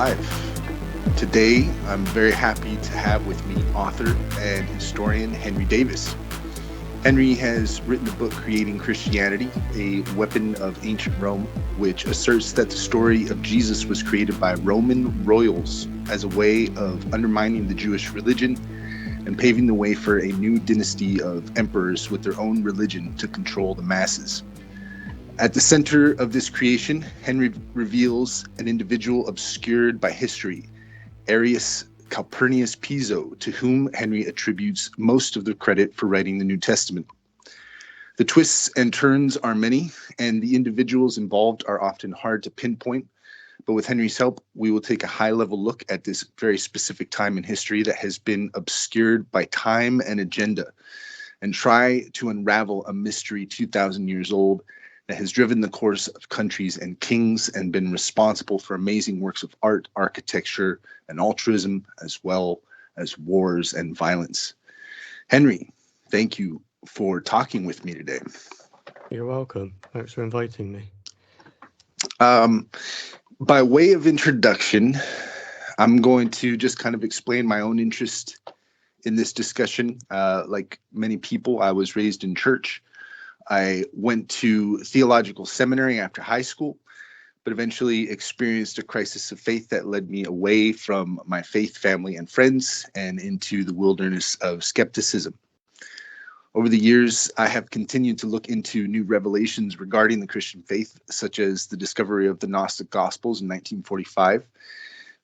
live. Today, I'm very happy to have with me author and historian Henry Davis. Henry has written the book Creating Christianity, a weapon of ancient Rome, which asserts that the story of Jesus was created by Roman royals as a way of undermining the Jewish religion and paving the way for a new dynasty of emperors with their own religion to control the masses. At the center of this creation, Henry reveals an individual obscured by history, Arius Calpurnius Piso, to whom Henry attributes most of the credit for writing the New Testament. The twists and turns are many, and the individuals involved are often hard to pinpoint, but with Henry's help, we will take a high-level look at this very specific time in history that has been obscured by time and agenda, and try to unravel a mystery 2,000 years old that has driven the course of countries and kings and been responsible for amazing works of art, architecture, and altruism, as well as wars and violence. Henry, thank you for talking with me today. You're welcome. Thanks for inviting me. By way of introduction, I'm going to just kind of explain my own interest in this discussion. Like many people, I was raised in church. I went to theological seminary after high school, but eventually experienced a crisis of faith that led me away from my faith, family, and friends and into the wilderness of skepticism. Over the years, I have continued to look into new revelations regarding the Christian faith, such as the discovery of the Gnostic Gospels in 1945.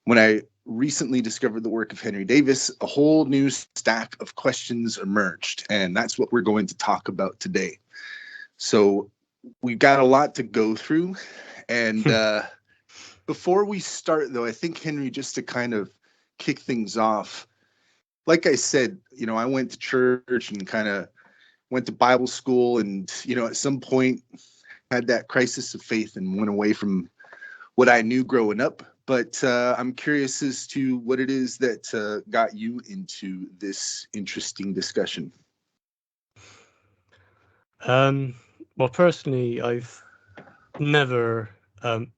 When I recently discovered the work of Henry Davis, a whole new stack of questions emerged, and that's what we're going to talk about today. So we've got a lot to go through. And before we start, though, I think, Henry, just to kind of kick things off, like I said, I went to church and kind of went to Bible school and, at some point had that crisis of faith and went away from what I knew growing up. But I'm curious as to what it is that got you into this interesting discussion. Well, personally, I've never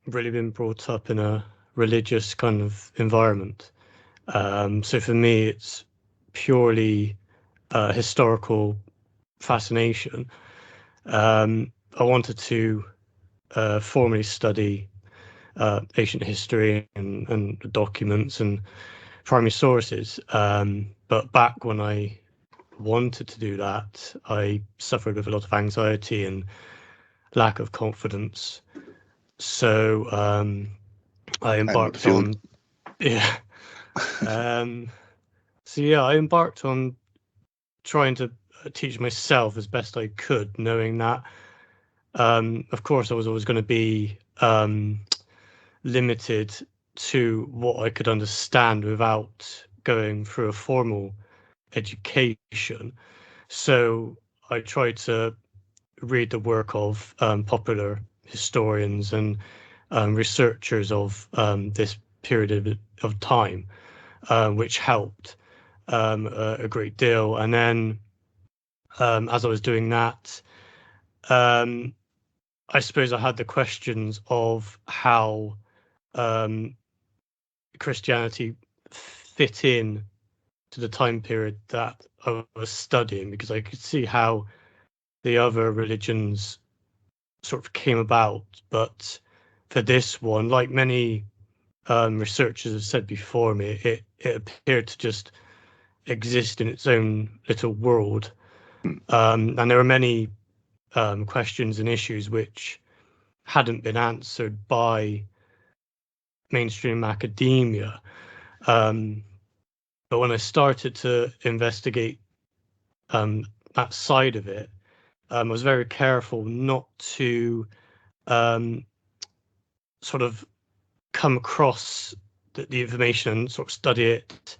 really been brought up in a religious kind of environment. So for me, it's purely historical fascination. I wanted to formally study ancient history and documents and primary sources. But back when I wanted to do that, I suffered with a lot of anxiety and lack of confidence. So I embarked on I embarked on trying to teach myself as best I could, knowing that of course I was always going to be limited to what I could understand without going through a formal education. So I tried to read the work of popular historians and researchers of this period of time, which helped a great deal. And then as I was doing that, I suppose I had the questions of how Christianity fit in to the time period that I was studying, because I could see how the other religions sort of came about. But for this one, like many researchers have said before me, it appeared to just exist in its own little world. And there were many questions and issues which hadn't been answered by mainstream academia. But when I started to investigate that side of it, I was very careful not to sort of come across the information and sort of study it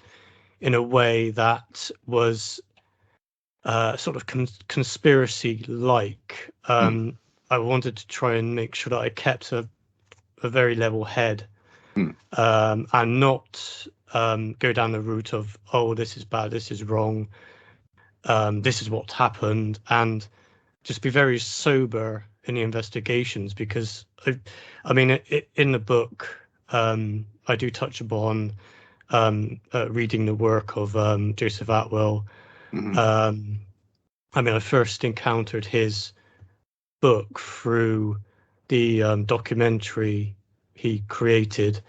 in a way that was sort of conspiracy-like. I wanted to try and make sure that I kept a very level head and not go down the route of, oh, this is bad, this is wrong, this is what happened, and just be very sober in the investigations. Because I mean, in the book, I I do touch upon reading the work of Joseph Atwill. Mm-hmm. I mean, I first encountered his book through the documentary he created,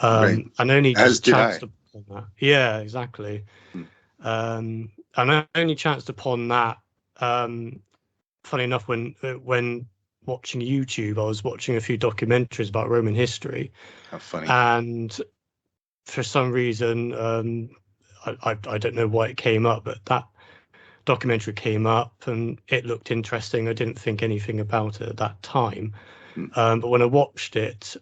Right. and only As just did I. chanced upon that. Yeah, exactly. And I only chanced upon that. Funny enough, when watching YouTube, I was watching a few documentaries about Roman history, How funny. and for some reason, I don't know why it came up, but that documentary came up and it looked interesting. I didn't think anything about it at that time, but when I watched it,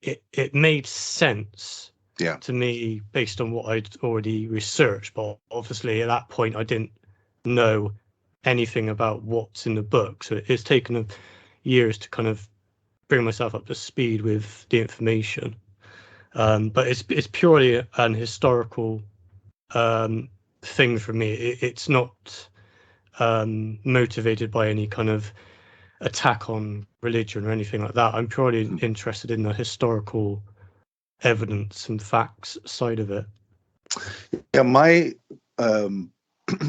it made sense Yeah. to me based on what I'd already researched. But obviously, at that point, I didn't know anything about what's in the book, so it's taken years to kind of bring myself up to speed with the information. But it's purely an historical thing for me. It's not motivated by any kind of attack on religion or anything like that. I'm purely interested in the historical evidence and facts side of it. Yeah, my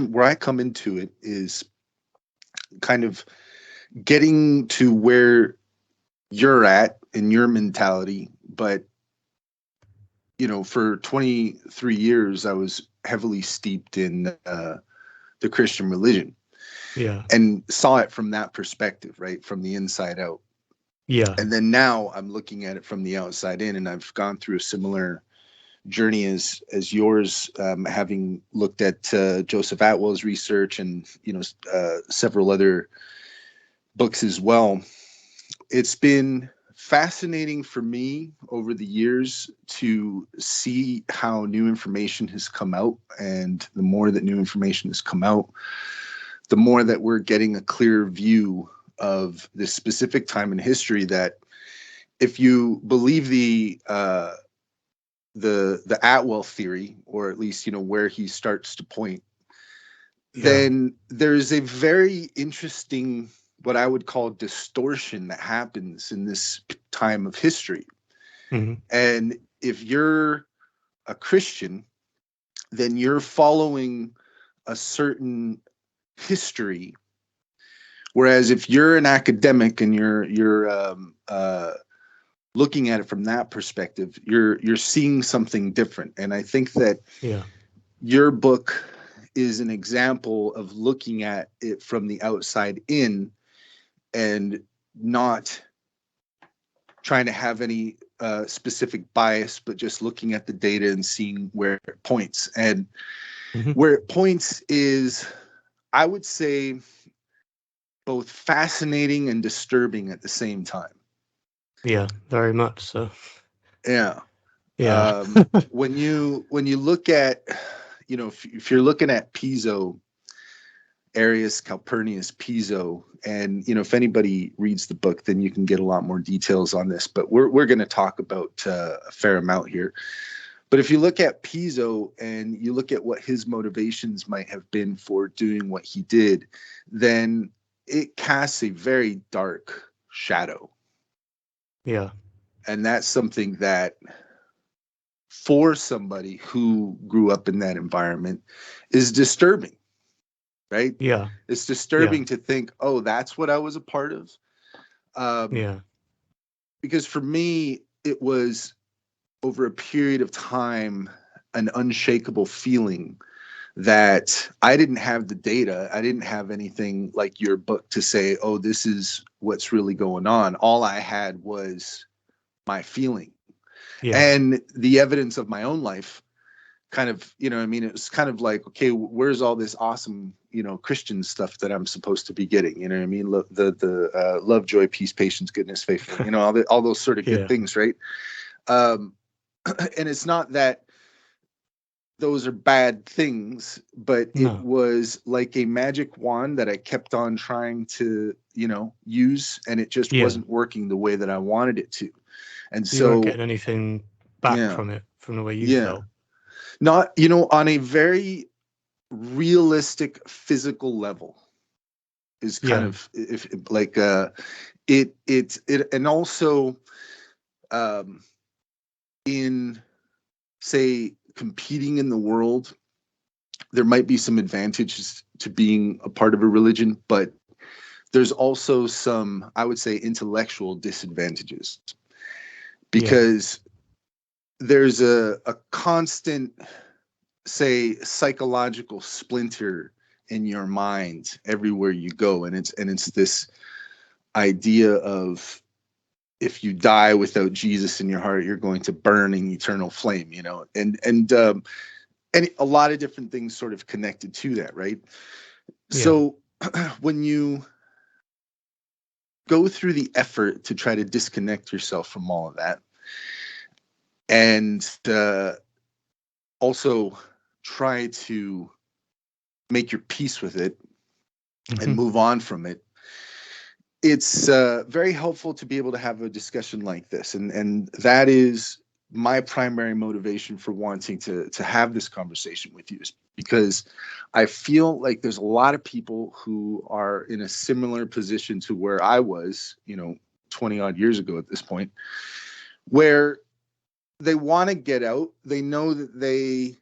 where I come into it is kind of getting to where you're at in your mentality, but for 23 years I was heavily steeped in the Christian religion Yeah. and saw it from that perspective, right, from the inside out. Yeah. And then now I'm looking at it from the outside in, and I've gone through a similar journey as yours, having looked at Joseph Atwill's research and several other books as well. It's been fascinating for me over the years to see how new information has come out, and the more that new information has come out, the more that we're getting a clear view of this specific time in history that, if you believe the Atwell theory, or at least where he starts to point, then there's a very interesting, what I would call, distortion that happens in this time of history. Mm-hmm. And if you're a Christian, then you're following a certain history, whereas if you're an academic and you're looking at it from that perspective, you're seeing something different. And I think that your book is an example of looking at it from the outside in and not trying to have any specific bias, but just looking at the data and seeing where it points. And where it points is, I would say, both fascinating and disturbing at the same time. Yeah, very much so. Yeah. Yeah. When you look at, if you're looking at Piso, Arius, Calpurnius, Piso, and if anybody reads the book, then you can get a lot more details on this. But we're going to talk about a fair amount here. But if you look at Piso and you look at what his motivations might have been for doing what he did, then it casts a very dark shadow. Yeah. And that's something that, for somebody who grew up in that environment, is disturbing, right? Yeah. It's disturbing to think, oh, that's what I was a part of. Because for me, it was, over a period of time, an unshakable feeling that I didn't have the data. I didn't have anything like your book to say, oh, this is what's really going on. All I had was my feeling and the evidence of my own life. Kind of, it was kind of like, okay, where's all this awesome, Christian stuff that I'm supposed to be getting? You know what I mean? The love, joy, peace, patience, goodness, faithfulness, all those sort of good things, right? And it's not that those are bad things, but it was like a magic wand that I kept on trying to, use, and it just wasn't working the way that I wanted it to. And so you weren't getting anything back from it, from the way you felt. Not, on a very realistic physical level is kind of, if like, it, and also in, say, competing in the world, there might be some advantages to being a part of a religion, but there's also some, I would say, intellectual disadvantages, because there's a constant, say, psychological splinter in your mind everywhere you go, and it's this idea of, if you die without Jesus in your heart, you're going to burn in eternal flame, and a lot of different things sort of connected to that, right? So when you go through the effort to try to disconnect yourself from all of that, and also try to make your peace with it and move on from it, it's very helpful to be able to have a discussion like this. And that is my primary motivation for wanting to have this conversation with you, is because I feel like there's a lot of people who are in a similar position to where I was, 20 odd years ago at this point, where they want to get out. They know that they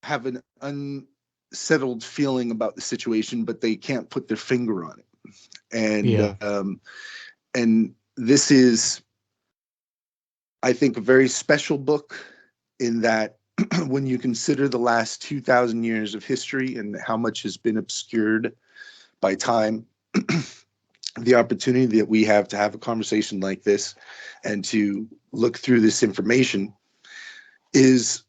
have an unsettled feeling about the situation, but they can't put their finger on it. And this is, I think, a very special book in that when you consider the last 2,000 years of history and how much has been obscured by time, the opportunity that we have to have a conversation like this and to look through this information is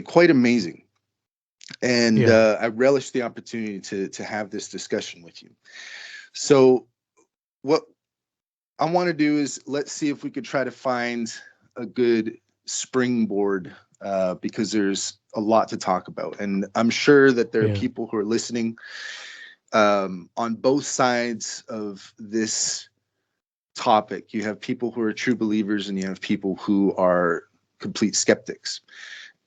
quite amazing. And I relish the opportunity to have this discussion with you. So what I want to do is, let's see if we could try to find a good springboard, because there's a lot to talk about. And I'm sure that there are people who are listening on both sides of this topic. You have people who are true believers, and you have people who are complete skeptics.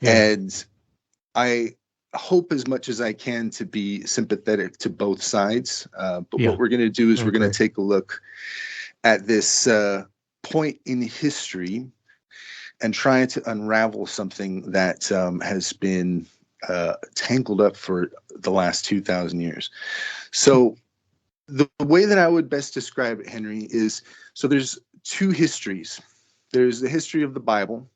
And I hope as much as I can to be sympathetic to both sides. But what we're going to do is we're going to take a look at this point in history and try to unravel something that has been tangled up for the last 2,000 years. So the way that I would best describe it, Henry, is, so there's two histories. There's the history of the Bible.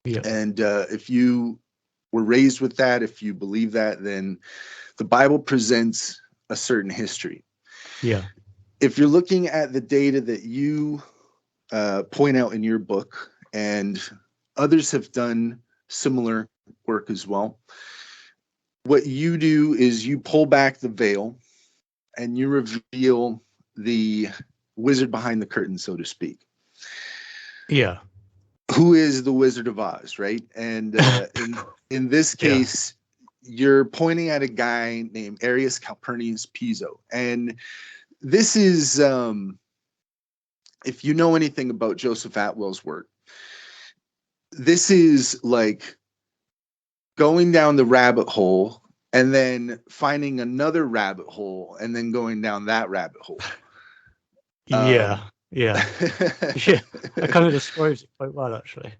And if you were raised with that, if you believe that, then the Bible presents a certain history. If you're looking at the data that you point out in your book, and others have done similar work as well, what you do is you pull back the veil and you reveal the wizard behind the curtain, so to speak. Who is the Wizard of Oz, right? And in this case, you're pointing at a guy named Arius Calpurnius Piso. And this is, if you know anything about Joseph Atwell's work, this is like going down the rabbit hole and then finding another rabbit hole and then going down that rabbit hole. That kind of describes it quite well, actually.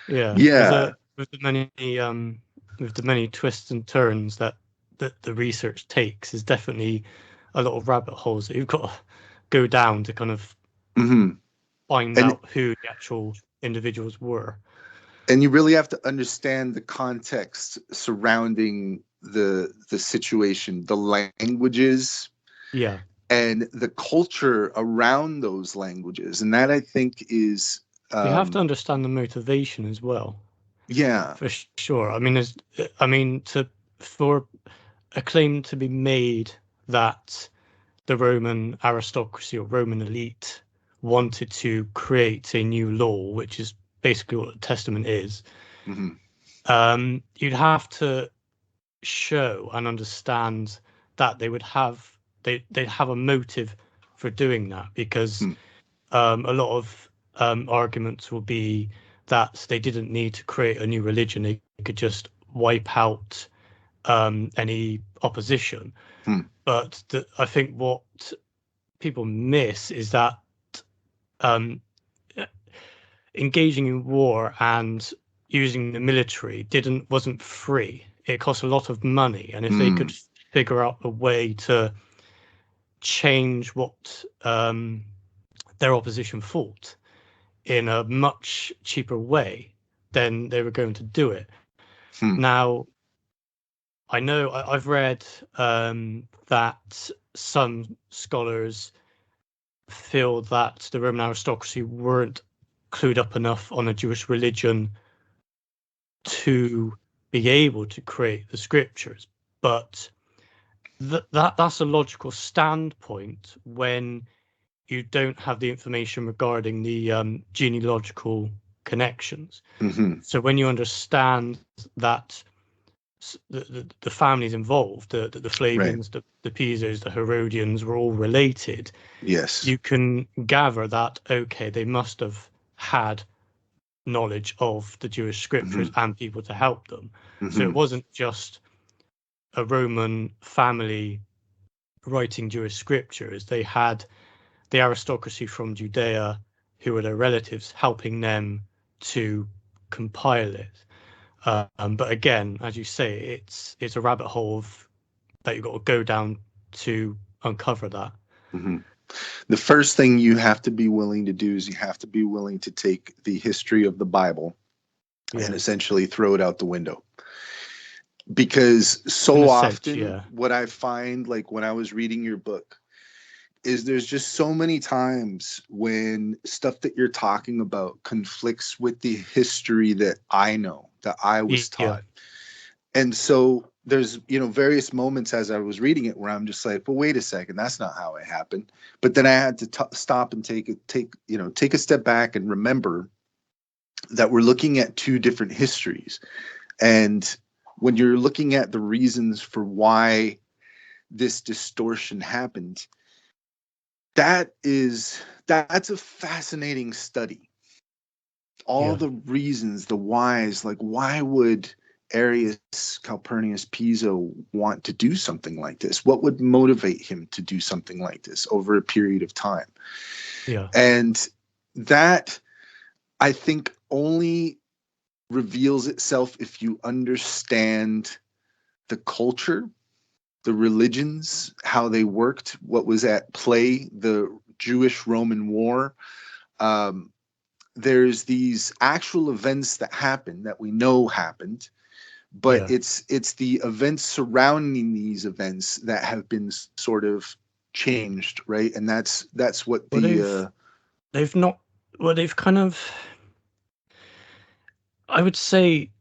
With the many twists and turns that the research takes, is definitely a lot of rabbit holes that you've got to go down to kind of find out who the actual individuals were. And you really have to understand the context surrounding the situation, the languages, and the culture around those languages. And that, I think, is you have to understand the motivation as well. For sure. For a claim to be made that the Roman aristocracy or Roman elite wanted to create a new law, which is basically what the Testament is, you'd have to show and understand that they'd have a motive for doing that, because a lot of arguments will be that they didn't need to create a new religion. They could just wipe out any opposition. But I think what people miss is that um, engaging in war and using the military wasn't free. It cost a lot of money, and if they could figure out a way to change what their opposition fought in a much cheaper way, then they were going to do it. Now, I know I've read that some scholars feel that the Roman aristocracy weren't clued up enough on the Jewish religion to be able to create the scriptures, but that's a logical standpoint when you don't have the information regarding the genealogical connections. So when you understand that the families involved, the Flavians, right, the Pisos, the Herodians were all related, yes, you can gather that, okay, they must have had knowledge of the Jewish scriptures and people to help them. So it wasn't just a Roman family writing Jewish scriptures. They had the aristocracy from Judea, who were their relatives, helping them to compile it. But again, as you say, it's a rabbit hole that you've got to go down to uncover that. The first thing you have to be willing to do is you have to be willing to take the history of the Bible and essentially throw it out the window. Because so often what I find, like when I was reading your book, is there's just so many times when stuff that you're talking about conflicts with the history that I know, that I was taught. And so there's, various moments as I was reading it where I'm just like, well, wait a second, that's not how it happened. But then I had to stop and take a step back and remember that we're looking at two different histories. And when you're looking at the reasons for why this distortion happened, that's a fascinating study. All the reasons, the whys, like why would Arius Calpurnius Piso want to do something like this? What would motivate him to do something like this over a period of time? And that, I think, only reveals itself if you understand the culture, the religions, how they worked, what was at play, the Jewish-Roman War. There's these actual events that happen that we know happened, but it's the events surrounding these events that have been sort of changed, right? And that's what they've kind of, I would say,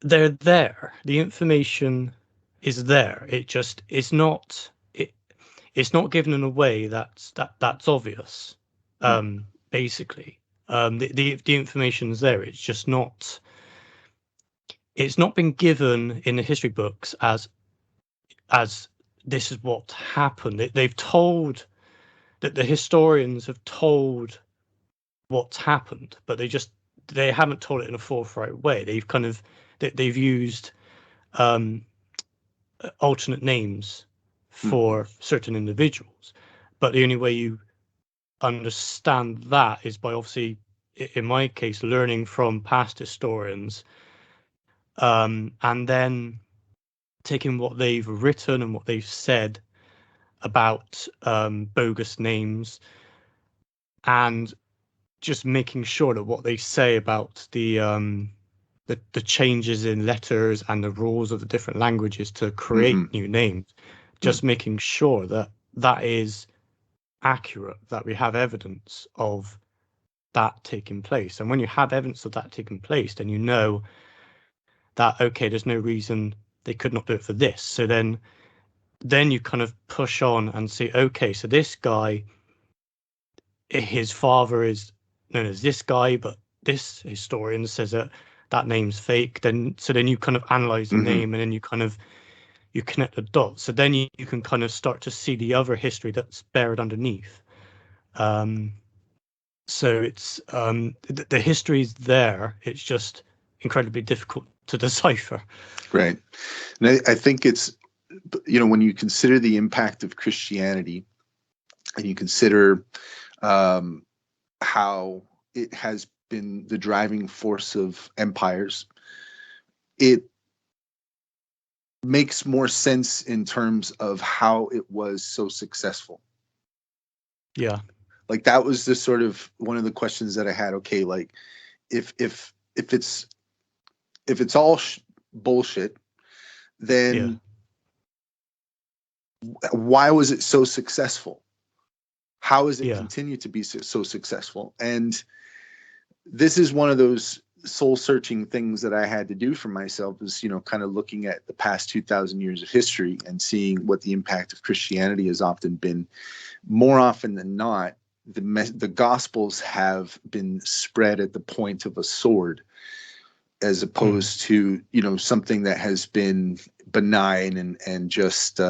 they're there. The information is there. It's not given in a way that's obvious. Basically, the information's there. It's just not. It's not been given in the history books as this is what happened. They've told that the historians have told what's happened, but they haven't told it in a forthright way. They've used alternate names for certain individuals, but the only way you understand that is by, obviously, in my case, learning from past historians, and then taking what they've written and what they've said about bogus names, and just making sure that what they say about the changes in letters and the rules of the different languages to create new names, just making sure that that is accurate, that we have evidence of that taking place. And when you have evidence of that taking place, then you know that, okay, there's no reason they could not do it for this. So then you kind of push on and say, okay, so this guy, his father is known as this guy, but this historian says that name's fake. Then you kind of analyze the name, and then you connect the dots. So then you can kind of start to see the other history that's buried underneath. So it's the history is there. It's just incredibly difficult to decipher. Right. And I think it's, when you consider the impact of Christianity, and you consider how it has been the driving force of empires, it makes more sense in terms of how it was so successful. Yeah. Like that was the sort of one of the questions that I had. Okay, like if it's all bullshit, Yeah. then why was it so successful? How has it Yeah. continued to be so successful? And this is one of those soul searching things that I had to do for myself, is, kind of looking at the past 2,000 years of history and seeing what the impact of Christianity has often been. More often than not, the Gospels have been spread at the point of a sword, as opposed to, something that has been benign and just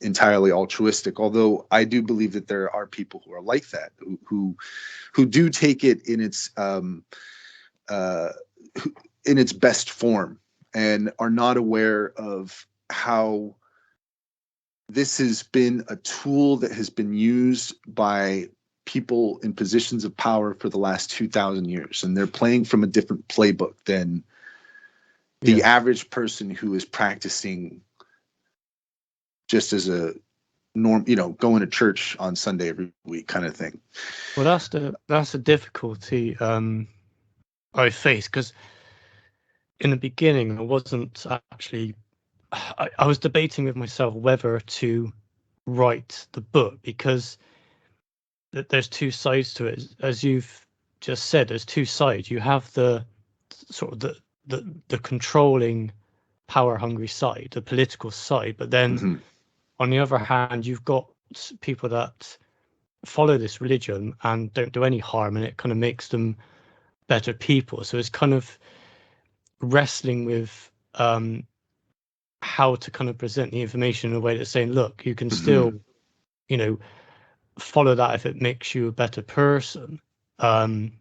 entirely altruistic. Although I do believe that there are people who are like that, who do take it in its best form, and are not aware of how this has been a tool that has been used by people in positions of power for the last 2,000 years, and they're playing from a different playbook than the average person who is practicing just as a norm, going to church on Sunday every week kind of thing. Well, that's the difficulty I face, because in the beginning I wasn't actually. I was debating with myself whether to write the book, because there's two sides to it. As you've just said, there's two sides. You have the sort of the controlling, power hungry side, the political side, but then on the other hand, you've got people that follow this religion and don't do any harm, and it kind of makes them better people. So it's kind of wrestling with how to kind of present the information in a way that's saying, look, you can still, follow that if it makes you a better person. And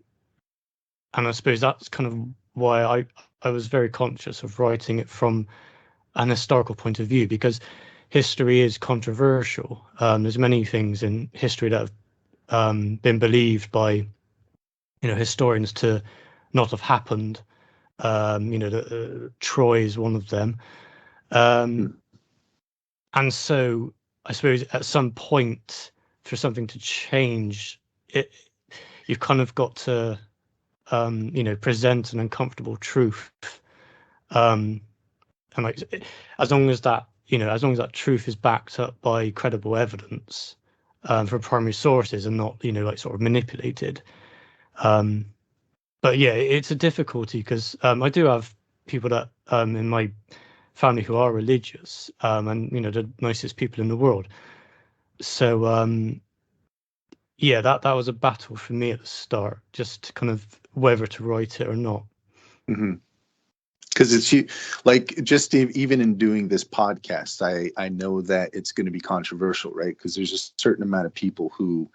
I suppose that's kind of why I was very conscious of writing it from an historical point of view, because history is controversial. There's many things in history that have been believed by historians to not have happened. Troy is one of them. And so I suppose at some point, for something to change, you've kind of got to, present an uncomfortable truth. And like, as long as that truth is backed up by credible evidence from primary sources, and not, sort of manipulated. But yeah, it's a difficulty, because I do have people that in my family who are religious, and the nicest people in the world. So that was a battle for me at the start, just kind of whether to write it or not. Because it's like, just even in doing this podcast, I know that it's going to be controversial, right? Because there's a certain amount of people who,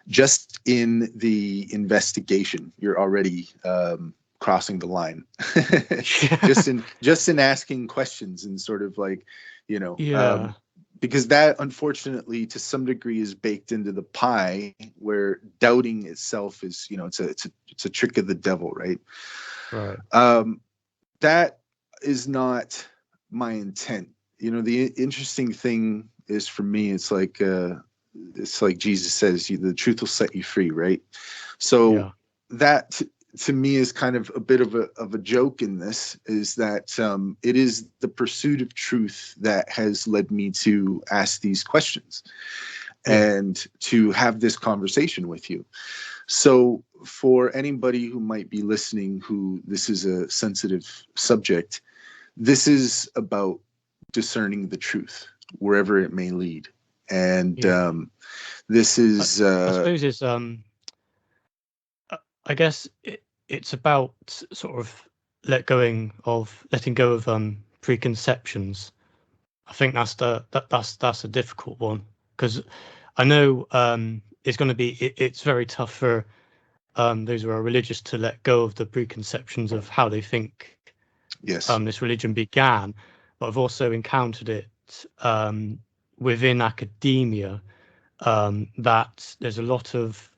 just in the investigation, you're already crossing the line. just in asking questions, and sort of like, because that, unfortunately, to some degree, is baked into the pie, where doubting itself is, it's a trick of the devil, right? Right. That is not my intent. The interesting thing is, for me, it's like Jesus says, the truth will set you free, right? So that to me is kind of a bit of a joke in this, is that it is the pursuit of truth that has led me to ask these questions and to have this conversation with you. So for anybody who might be listening, who this is a sensitive subject, this is about discerning the truth wherever it may lead. And this is I suppose it's I guess it's about sort of letting go of preconceptions. I think that's a difficult one, because I know it's going to be it's very tough for those who are religious to let go of the preconceptions of how they think this religion began. But I've also encountered it within academia, that there's a lot of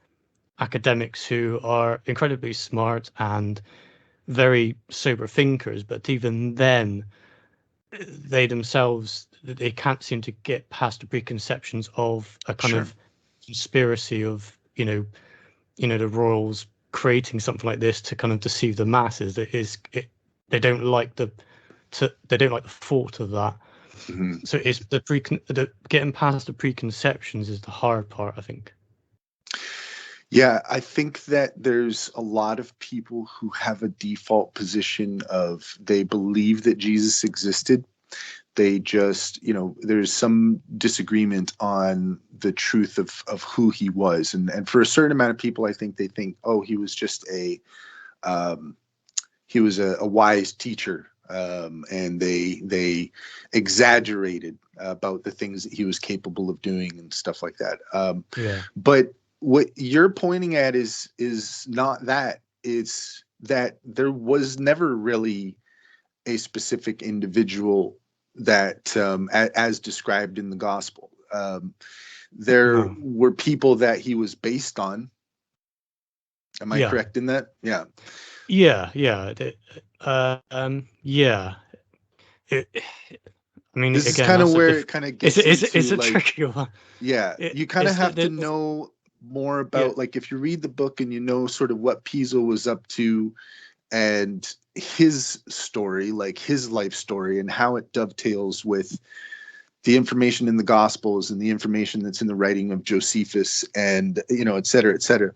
academics who are incredibly smart and very sober thinkers, but even then, they themselves, they can't seem to get past the preconceptions of a kind Sure. of conspiracy of, the royals creating something like this to kind of deceive the masses. They don't like the thought of that. Hmm. So it's the getting past the preconceptions is the hard part, I think. Yeah, I think that there's a lot of people who have a default position of they believe that Jesus existed. They just, there's some disagreement on the truth of who he was. And for a certain amount of people, I think they think, oh, he was just he was a wise teacher. And they exaggerated about the things that he was capable of doing and stuff like that. Yeah. But what you're pointing at is not that. It's that there was never really a specific individual that, as described in the gospel. There No. were people that he was based on. Am I Yeah. correct in that? Yeah. Yeah. Yeah. Yeah. I mean, This is again, kind of that's where it kind of gets it's into a like, tricky one. yeah, you kind of have to There's, know more yeah, about, like, if you read the book and you know sort of what Piso was up to and his story, like his life story, and how it dovetails with the information in the Gospels and the information that's in the writing of Josephus and, et cetera, et cetera.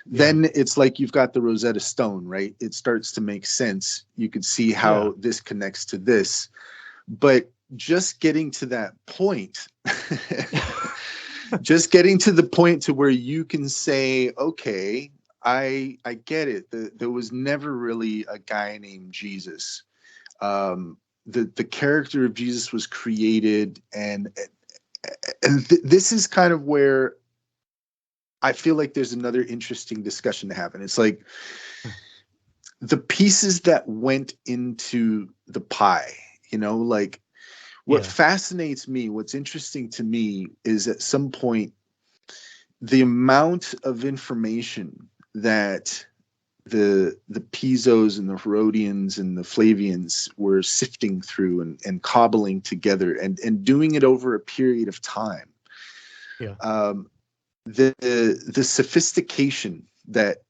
yeah, Then it's like you've got the Rosetta Stone, right? It starts to make sense. You could see yeah, how this connects to this. But just getting to that point, just getting to the point to where you can say, okay, I get it. There was never really a guy named Jesus. The character of Jesus was created, and this is kind of where I feel like there's another interesting discussion to have. And it's like the pieces that went into the pie, like what yeah, fascinates me, what's interesting to me is at some point, the amount of information that the Pisos and the Herodians and the Flavians were sifting through and cobbling together and doing it over a period of time. yeah, The sophistication that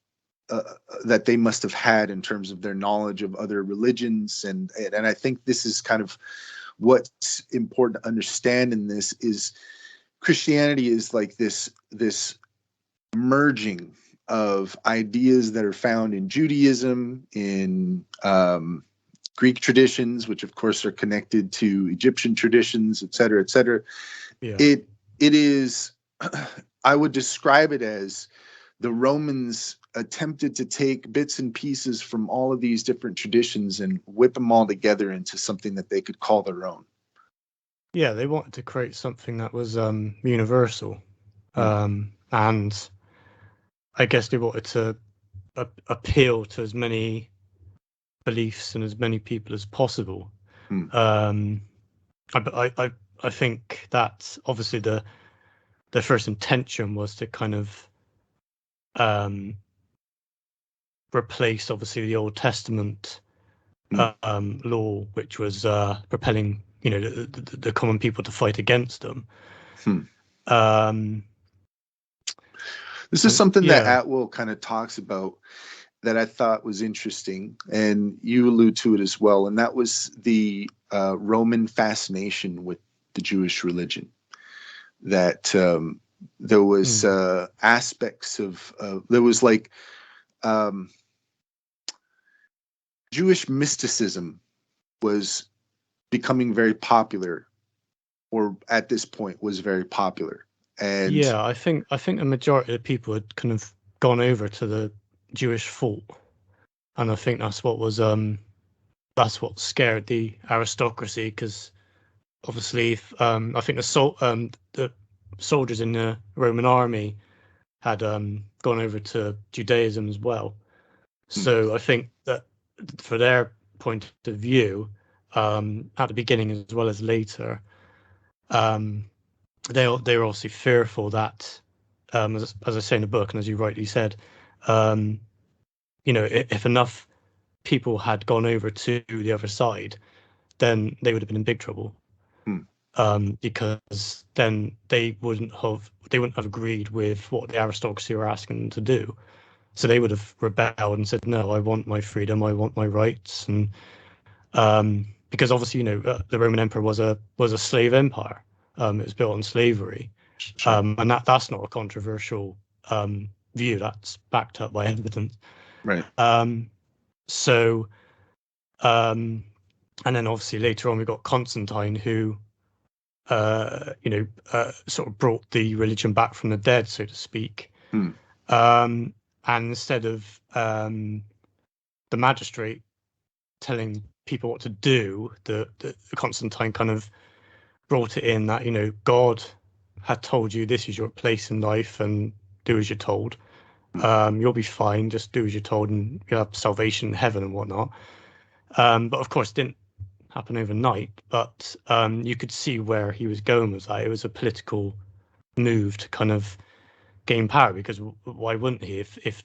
they must have had in terms of their knowledge of other religions, and I think this is kind of what's important to understand in this is Christianity is like this merging of ideas that are found in Judaism, in Greek traditions, which of course are connected to Egyptian traditions, et cetera, et cetera. yeah, It is, I would describe it as the Romans attempted to take bits and pieces from all of these different traditions and whip them all together into something that they could call their own. yeah. They wanted to create something that was universal, Hmm. and I guess they wanted to appeal to as many beliefs and as many people as possible. Hmm. Um, I think that obviously the first intention was to kind of um, replace obviously the Old Testament Hmm. law, which was propelling the common people to fight against them. Hmm. Um, This is and something that yeah, Atwill kind of talks about that I thought was interesting, and you allude to it as well, and that was the Roman fascination with the Jewish religion. That there was mm, aspects of there was like um, Jewish mysticism was becoming very popular, or at this point was very popular, and yeah. I think the majority of the people had kind of gone over to the Jewish fault, and I think that's what scared the aristocracy because obviously I think the soldiers in the Roman army had gone over to Judaism as well. hmm, So I think that for their point of view, at the beginning as well as later, um, they were obviously fearful that as I say in the book, and as you rightly said, if enough people had gone over to the other side, then they would have been in big trouble. Because then they wouldn't have agreed with what the aristocracy were asking them to do. So they would have rebelled and said, "No, I want my freedom. I want my rights." And because obviously, the Roman Empire was a slave empire. It was built on slavery, and that's not a controversial view. That's backed up by evidence. Right. So, and then obviously later on we got Constantine, who sort of brought the religion back from the dead, so to speak. And instead of the magistrate telling people what to do, the Constantine kind of brought it in that, God had told you this is your place in life and do as you're told. You'll be fine, just do as you're told and you'll have salvation in heaven and whatnot. But of course, it didn't happen overnight, but you could see where he was going with that. It was a political move to kind of gain power, because why wouldn't he? If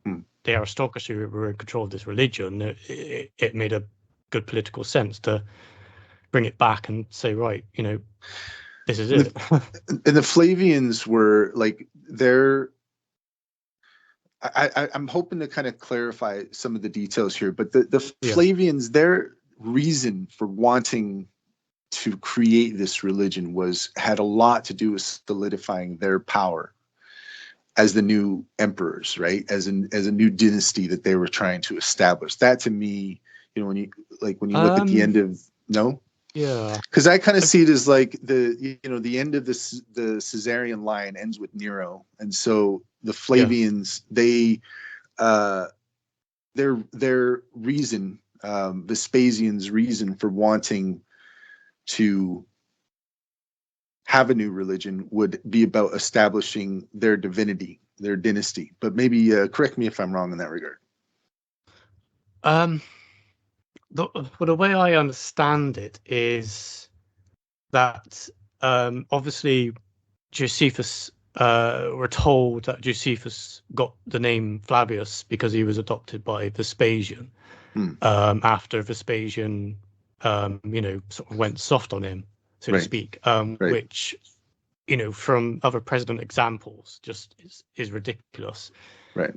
the aristocracy were in control of this religion, it made a good political sense to bring it back and say, right, this is it. And the Flavians were like, I'm hoping to kind of clarify some of the details here, but the Flavians, their reason for wanting to create this religion had a lot to do with solidifying their power as the new emperors, right? As a new dynasty that they were trying to establish. That to me, when you look at the end of because I kind of see it as like the end of the Caesarian line ends with Nero, and so the Flavians, their reason, Vespasian's reason for wanting to have a new religion would be about establishing their divinity, their dynasty. But maybe correct me if I'm wrong in that regard. The way I understand it is that obviously Josephus, we're told that Josephus got the name Flavius because he was adopted by Vespasian after Vespasian sort of went soft on him, so to speak, which from other president examples just is ridiculous. Right.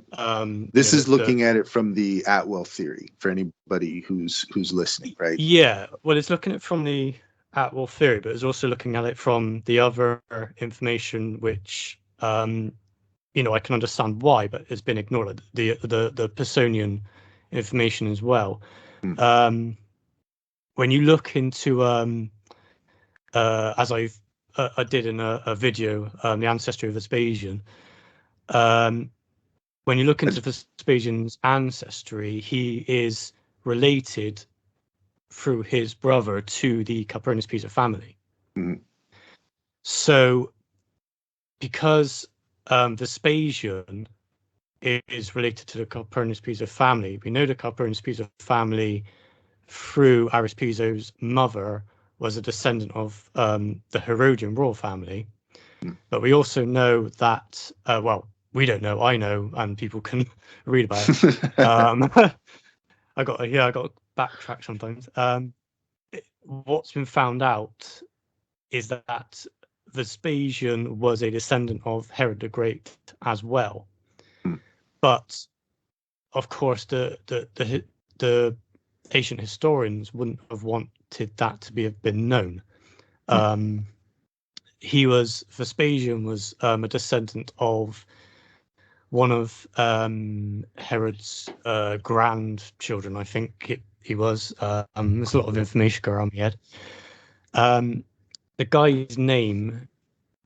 This is looking at it from the Atwell theory for anybody who's listening, right? Yeah. Well, it's looking at it from the Atwell theory, but it's also looking at it from the other information, which I can understand why, but has been ignored. The Personian information as well. When you look into as I did in a video, the ancestry of Vespasian. When you look into Vespasian's ancestry, he is related through his brother to the Calpurnius Piso family. So, because Vespasian is related to the Calpurnius Piso family, we know the Calpurnius Piso family through Aris Piso's mother was a descendant of the Herodian royal family. But we also know that, we don't know, I know, and people can read about it. I got to backtrack sometimes. What's been found out is that Vespasian was a descendant of Herod the Great as well. But of course, the ancient historians wouldn't have wanted that to have been known. Vespasian was a descendant of one of Herod's grandchildren, I think he was. There's a lot of information going around my head. The guy's name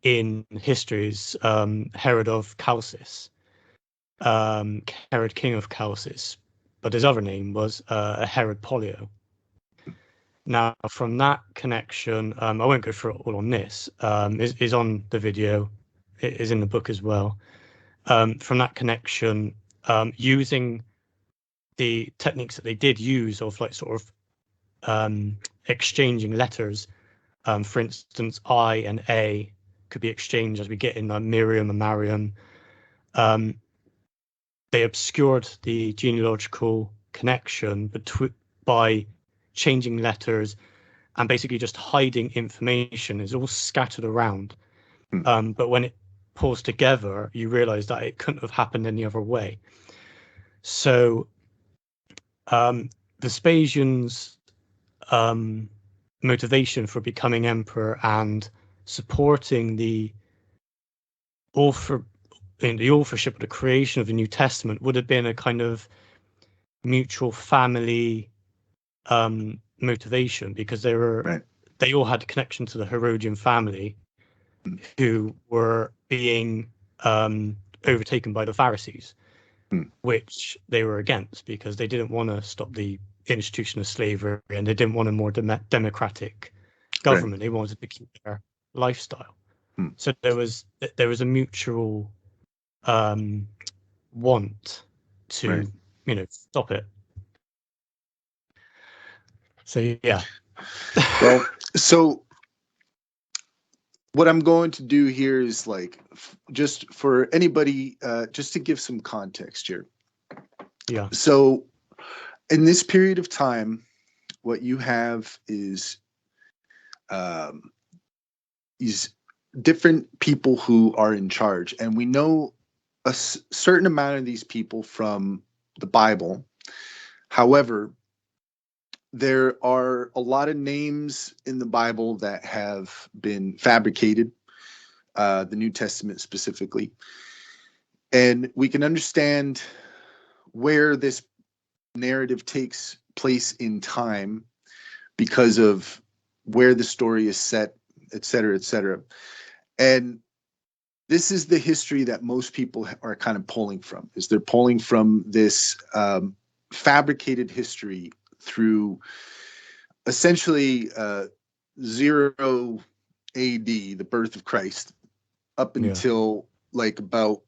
in history is Herod of Chalcis, Herod King of Chalcis, but his other name was Herod Pollio. Now, from that connection, I won't go through it all on this, is on the video, it is in the book as well. From that connection, using the techniques that they did use of exchanging letters, for instance, I and A could be exchanged as we get in like Miriam and Mariam. They obscured the genealogical connection by changing letters and basically just hiding information. It's all scattered around. But when it pulls together, you realize that it couldn't have happened any other way. So Vespasian's motivation for becoming emperor and supporting the authorship of the creation of the New Testament would have been a kind of mutual family motivation, because they all had a connection to the Herodian family, who were being overtaken by the Pharisees, which they were against because they didn't want to stop the institution of slavery, and they didn't want a more democratic government. They wanted to keep their lifestyle. So there was a mutual want to stop it. So yeah. Well, so what I'm going to do here is like just for anybody, just to give some context here. Yeah. So in this period of time, what you have is these different people who are in charge, and we know a certain amount of these people from the Bible. However, there are a lot of names in the Bible that have been fabricated, the New Testament specifically. And we can understand where this narrative takes place in time because of where the story is set, et cetera, et cetera. And this is the history that most people are kind of pulling from, is they're pulling from this fabricated history through essentially 0 AD, the birth of Christ, up until like about,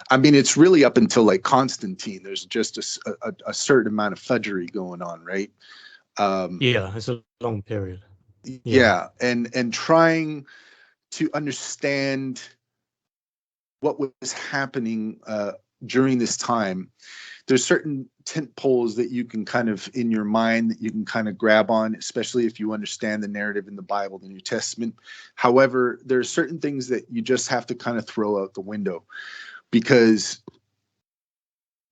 I mean, it's really up until like Constantine. There's just a certain amount of fudgery going on, right? It's a long period. Yeah, and trying to understand what was happening during this time. There's certain tent poles that you can kind of, in your mind, that you can kind of grab on, especially if you understand the narrative in the Bible, the New Testament. However, there are certain things that you just have to kind of throw out the window, because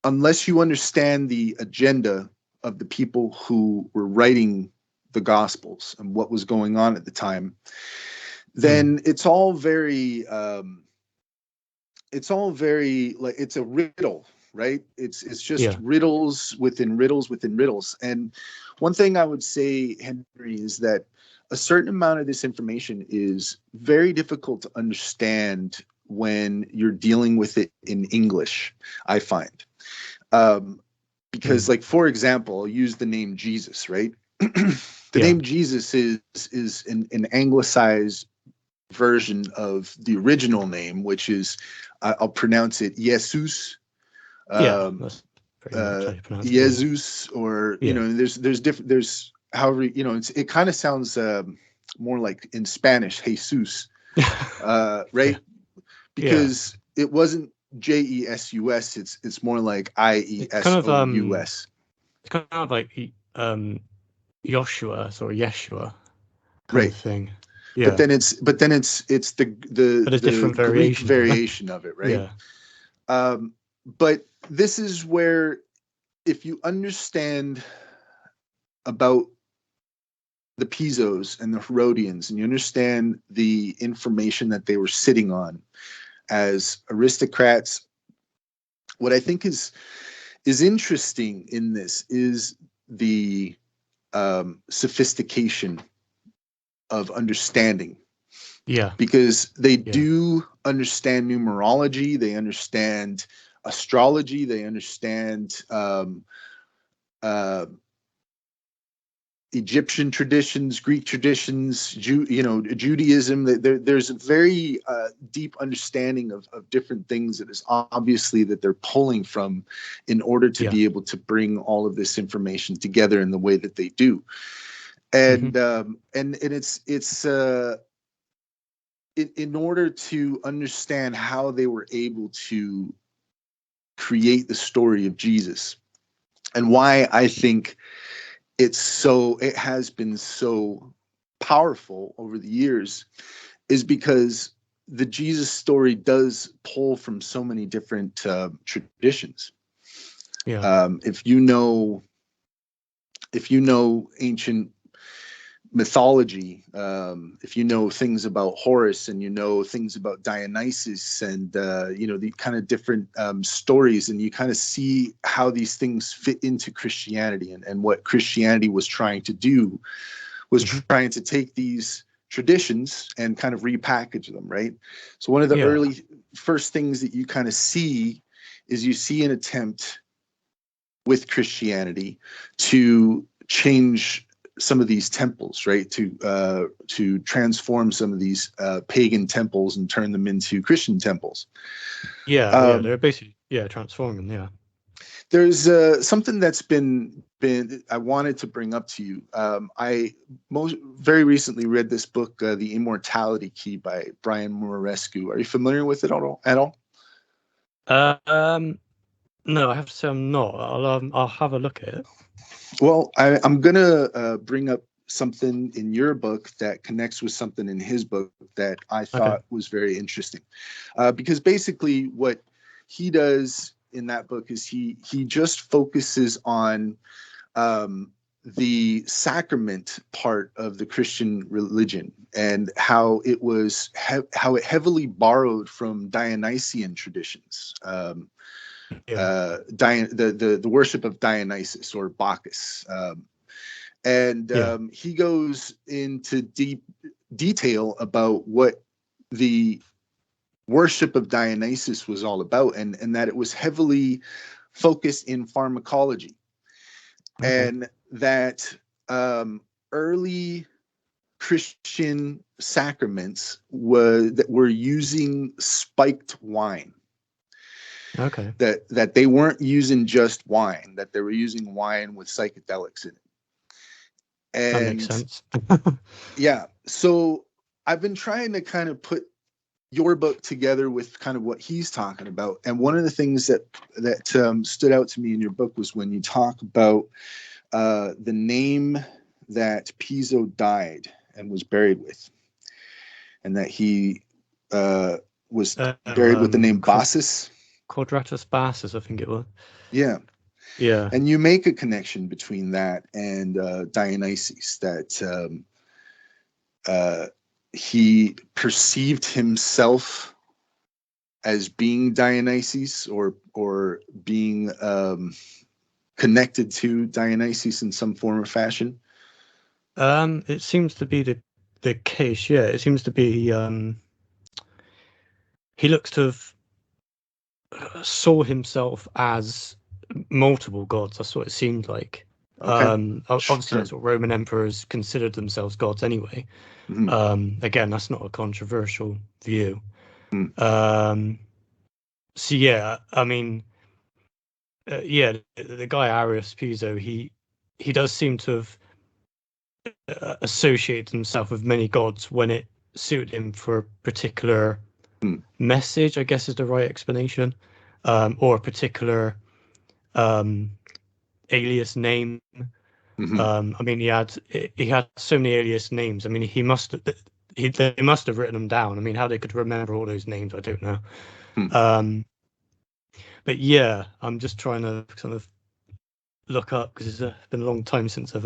unless you understand the agenda of the people who were writing the Gospels and what was going on at the time, then it's all very like, it's a riddle. Right? It's just riddles within riddles within riddles. And one thing I would say, Henry, is that a certain amount of this information is very difficult to understand when you're dealing with it in English, I find. Because, like, for example, I'll use the name Jesus, right? The name Jesus is an anglicized version of the original name, which is, I'll pronounce it Jesus. That's pretty much how you pronounce it. Jesus, or there's different, there's however, it kind of sounds more like in Spanish, Jesus, right? Because it wasn't Jesus, it's more like IESOUS. It's kind of like Joshua or Yeshua kind of thing. But then it's the different Greek variation of it, right? But this is where, if you understand about the Pisos and the Herodians, and you understand the information that they were sitting on as aristocrats, what I think is interesting in this is the sophistication of understanding. Because they do understand numerology, they understand astrology, they understand Egyptian traditions, Greek traditions, Judaism. There's a very deep understanding of different things that is obviously that they're pulling from in order to be able to bring all of this information together in the way that they do. And and it's in order to understand how they were able to create the story of Jesus, and why I think it has been so powerful over the years, is because the Jesus story does pull from so many different traditions. Yeah. If you know ancient mythology, if you know things about Horus, and you know things about Dionysus, and the kind of different stories, and you kind of see how these things fit into Christianity, and what Christianity was trying to do was trying to take these traditions and kind of repackage them, right? So one of the Yeah. early first things that you kind of see is you see an attempt with Christianity to change some of these temples, right? To transform some of these pagan temples and turn them into Christian temples. Yeah. They're basically transforming. Yeah. There's something that's been I wanted to bring up to you. I very recently read this book, The Immortality Key by Brian Morescu. Are you familiar with it at all? No, I have to say I'm not. I'll have a look at it. Well, I'm gonna bring up something in your book that connects with something in his book that I thought was very interesting, because basically what he does in that book is he just focuses on the sacrament part of the Christian religion, and how it was how it heavily borrowed from Dionysian traditions. The worship of Dionysus or Bacchus, and he goes into deep detail about what the worship of Dionysus was all about, and that it was heavily focused in pharmacology, and that early Christian sacraments were using spiked wine. Okay. That they weren't using just wine, that they were using wine with psychedelics in it. And that makes sense. Yeah. So I've been trying to kind of put your book together with kind of what he's talking about. And one of the things that stood out to me in your book was when you talk about the name that Piso died and was buried with, and that he was buried with the name Bassus. Quadratus Bassus, I think it was. Yeah. Yeah. And you make a connection between that and Dionysus, that he perceived himself as being Dionysus, or being connected to Dionysus in some form or fashion. It seems to be the case. Yeah, it seems to be. He looks to have saw himself as multiple gods. That's what it seemed like. Okay. Obviously, that's what Roman emperors considered themselves gods anyway. Again, that's not a controversial view. So yeah, I mean, the guy Arius Piso, he does seem to have associated himself with many gods when it suited him for a particular message, I guess is the right explanation, or a particular alias name. I mean, he had so many alias names. I mean, they must have written them down. I mean, how they could remember all those names, I don't know. But yeah, I'm just trying to kind of look up, because it's been a long time since I've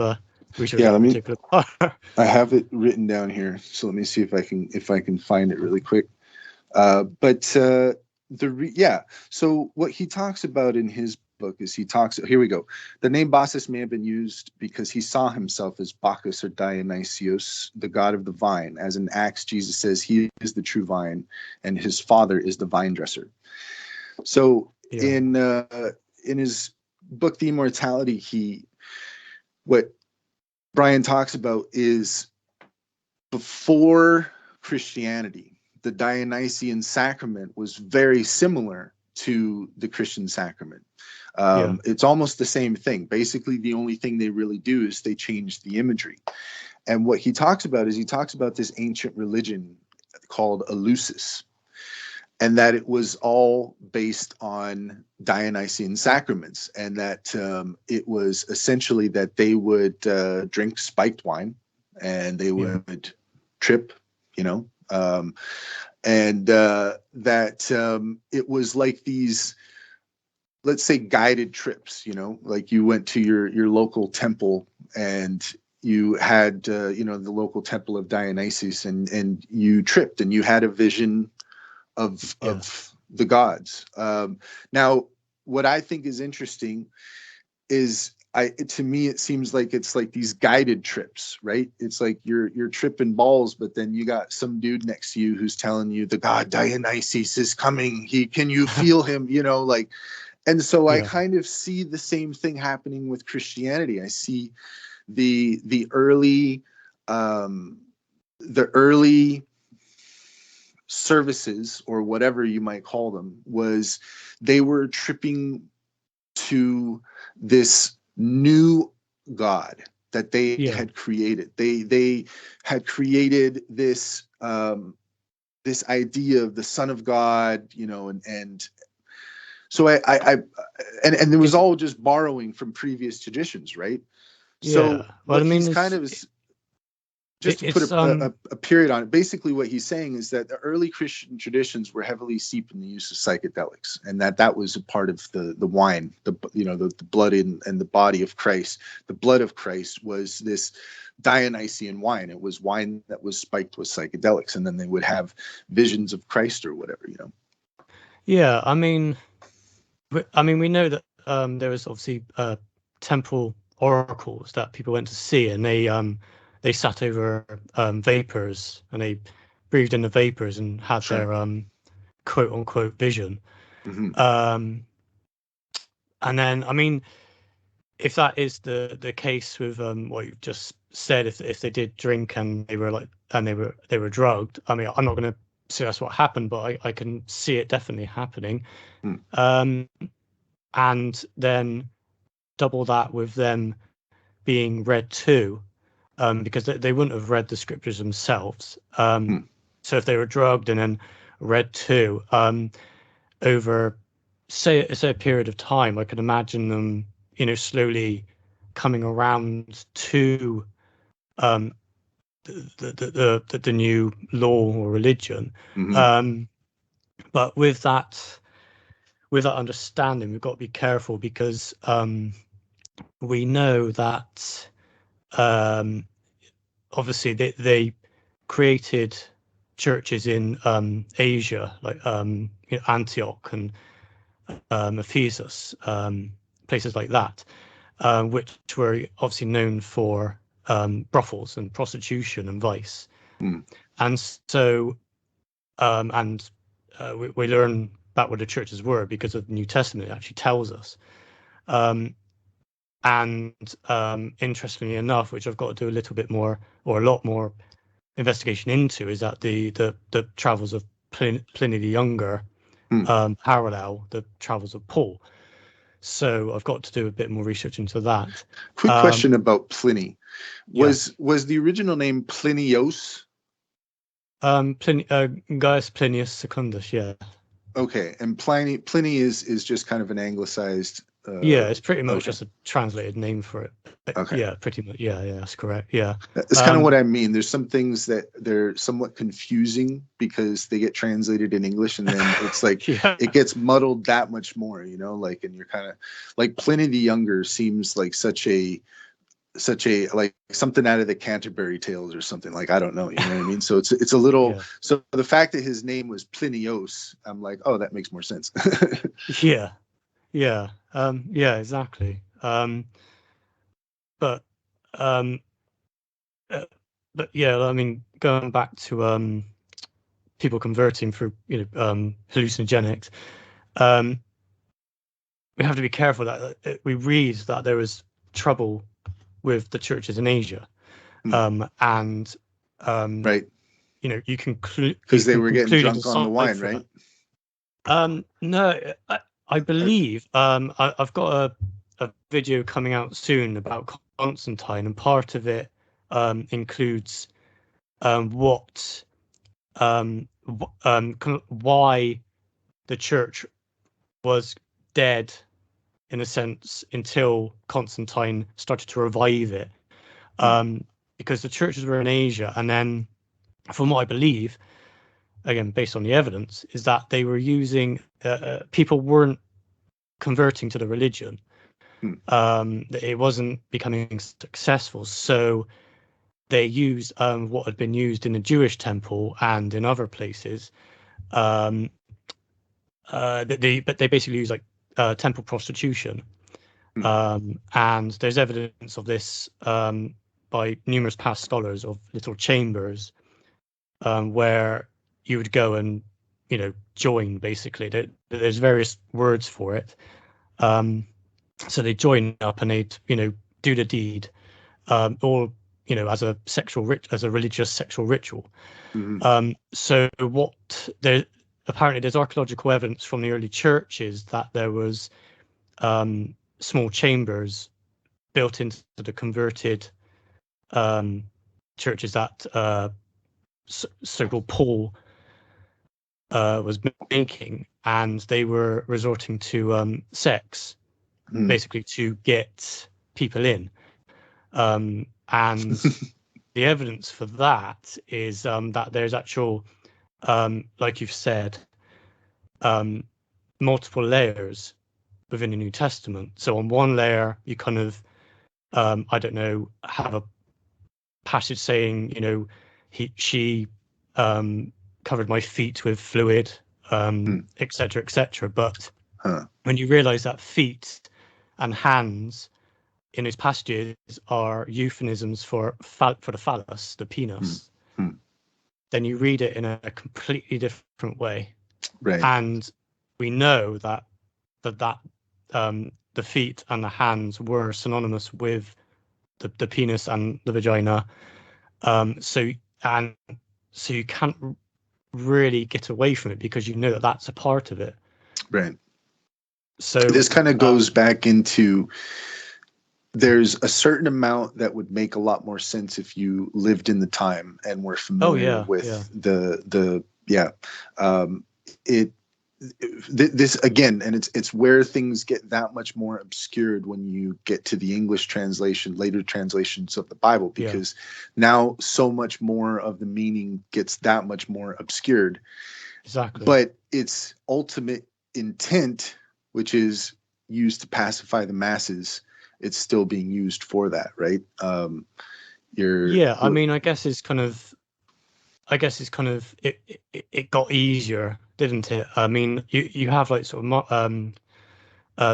researched that particular part. I have it written down here, so let me see if I can find it really quick. So what he talks about in his book is here we go. The name Bacchus may have been used because he saw himself as Bacchus or Dionysius, the god of the vine. As in Acts, Jesus says he is the true vine and his father is the vine dresser. So in his book, The Immortality, what Brian talks about is before Christianity, the Dionysian Sacrament was very similar to the Christian sacrament. It's almost the same thing. Basically, the only thing they really do is they change the imagery. And what he talks about is this ancient religion called Eleusis, and that it was all based on Dionysian sacraments, and that it was essentially that they would drink spiked wine, and they would trip, and that it was like these, let's say, guided trips, like you went to your local temple, and you had the local temple of Dionysus, and you tripped and you had a vision of the gods. Now, what I think is interesting is, to me, it seems like it's like these guided trips, right? It's like you're tripping balls, but then you got some dude next to you who's telling you the god Dionysus is coming. Can you feel him? And so I kind of see the same thing happening with Christianity. I see the early services, or whatever you might call them, was they were tripping to this new God that they had created. They had created this this idea of the Son of God, and so and it was all just borrowing from previous traditions, right? So what he's kind of is, just to put a period on it, basically what he's saying is that the early Christian traditions were heavily steeped in the use of psychedelics, and that was a part of the wine, the blood and the body of Christ. The blood of Christ was this Dionysian wine. It was wine that was spiked with psychedelics, and then they would have visions of Christ or whatever, Yeah, I mean, we know that there was obviously temple oracles that people went to see, and they sat over vapors, and they breathed in the vapors and had their quote unquote vision. And then, I mean, if that is the case with what you've just said, if they did drink and they were drugged, I mean, I'm not going to say that's what happened, but I can see it definitely happening. And then double that with them being read to, because they wouldn't have read the scriptures themselves. So if they were drugged and then read to, over say a period of time, I could imagine them, slowly coming around to the new law or religion. But with that understanding, we've got to be careful, because we know that obviously they created churches in Asia, like Antioch and Ephesus, places like that, which were obviously known for brothels and prostitution and vice. And so we learn about what the churches were because of the New Testament. It actually tells us. And interestingly enough, which I've got to do a little bit more, or a lot more investigation into, is that the travels of Pliny the Younger parallel the travels of Paul. So I've got to do a bit more research into that. Quick question about Pliny. Was the original name Plinios? Gaius Plinius Secundus, yeah. Okay, and Pliny is just kind of an anglicized. It's pretty much just a translated name for it. Okay. Yeah, pretty much. Yeah, that's correct. Yeah, that's kind of what I mean. There's some things that they're somewhat confusing because they get translated in English, and then it's like it gets muddled that much more, and you're kind of like Pliny the Younger seems like such a like something out of the Canterbury Tales or something, like, I don't know, you know what I mean? So it's a little so the fact that his name was Plinios, I'm like, oh, that makes more sense. Yeah, exactly. But yeah, I mean, going back to people converting through hallucinogenics, we have to be careful that we read that there was trouble with the churches in Asia, and right, you conclude because they were getting drunk on the wine, right? No, I believe I've got a video coming out soon about Constantine, and part of it includes what why the church was dead in a sense until Constantine started to revive it, because the churches were in Asia, and then from what I believe, again based on the evidence, is that they were using people weren't converting to the religion. That it wasn't becoming successful, so they used what had been used in the Jewish temple and in other places. But they basically use like temple prostitution, and there's evidence of this by numerous past scholars of little chambers where you would go and join. Basically, there's various words for it. So they join up and they'd do the deed, all as a as a religious sexual ritual. So what there apparently there's archaeological evidence from the early churches that there was small chambers built into the converted churches that so-called Paul was making, and they were resorting to sex, basically to get people in. And the evidence for that is that there's actual, like you've said, multiple layers within the New Testament. So on one layer, you kind of, I don't know, have a passage saying, she covered my feet with fluid, etc., etc. But when you realize that feet and hands in these passages are euphemisms for the phallus, the penis, then you read it in a completely different way. Right. And we know that the feet and the hands were synonymous with the penis and the vagina. So you can't really get away from it because you know that that's a part of it. Right. So this kind of goes back into, there's a certain amount that would make a lot more sense if you lived in the time and were familiar with this again, and it's where things get that much more obscured when you get to the English translation, later translations of the Bible, because now so much more of the meaning gets that much more obscured. Exactly. But its ultimate intent, which is used to pacify the masses, it's still being used for that, right? I mean, I guess it's kind of it got easier, didn't it? I mean, you have like sort of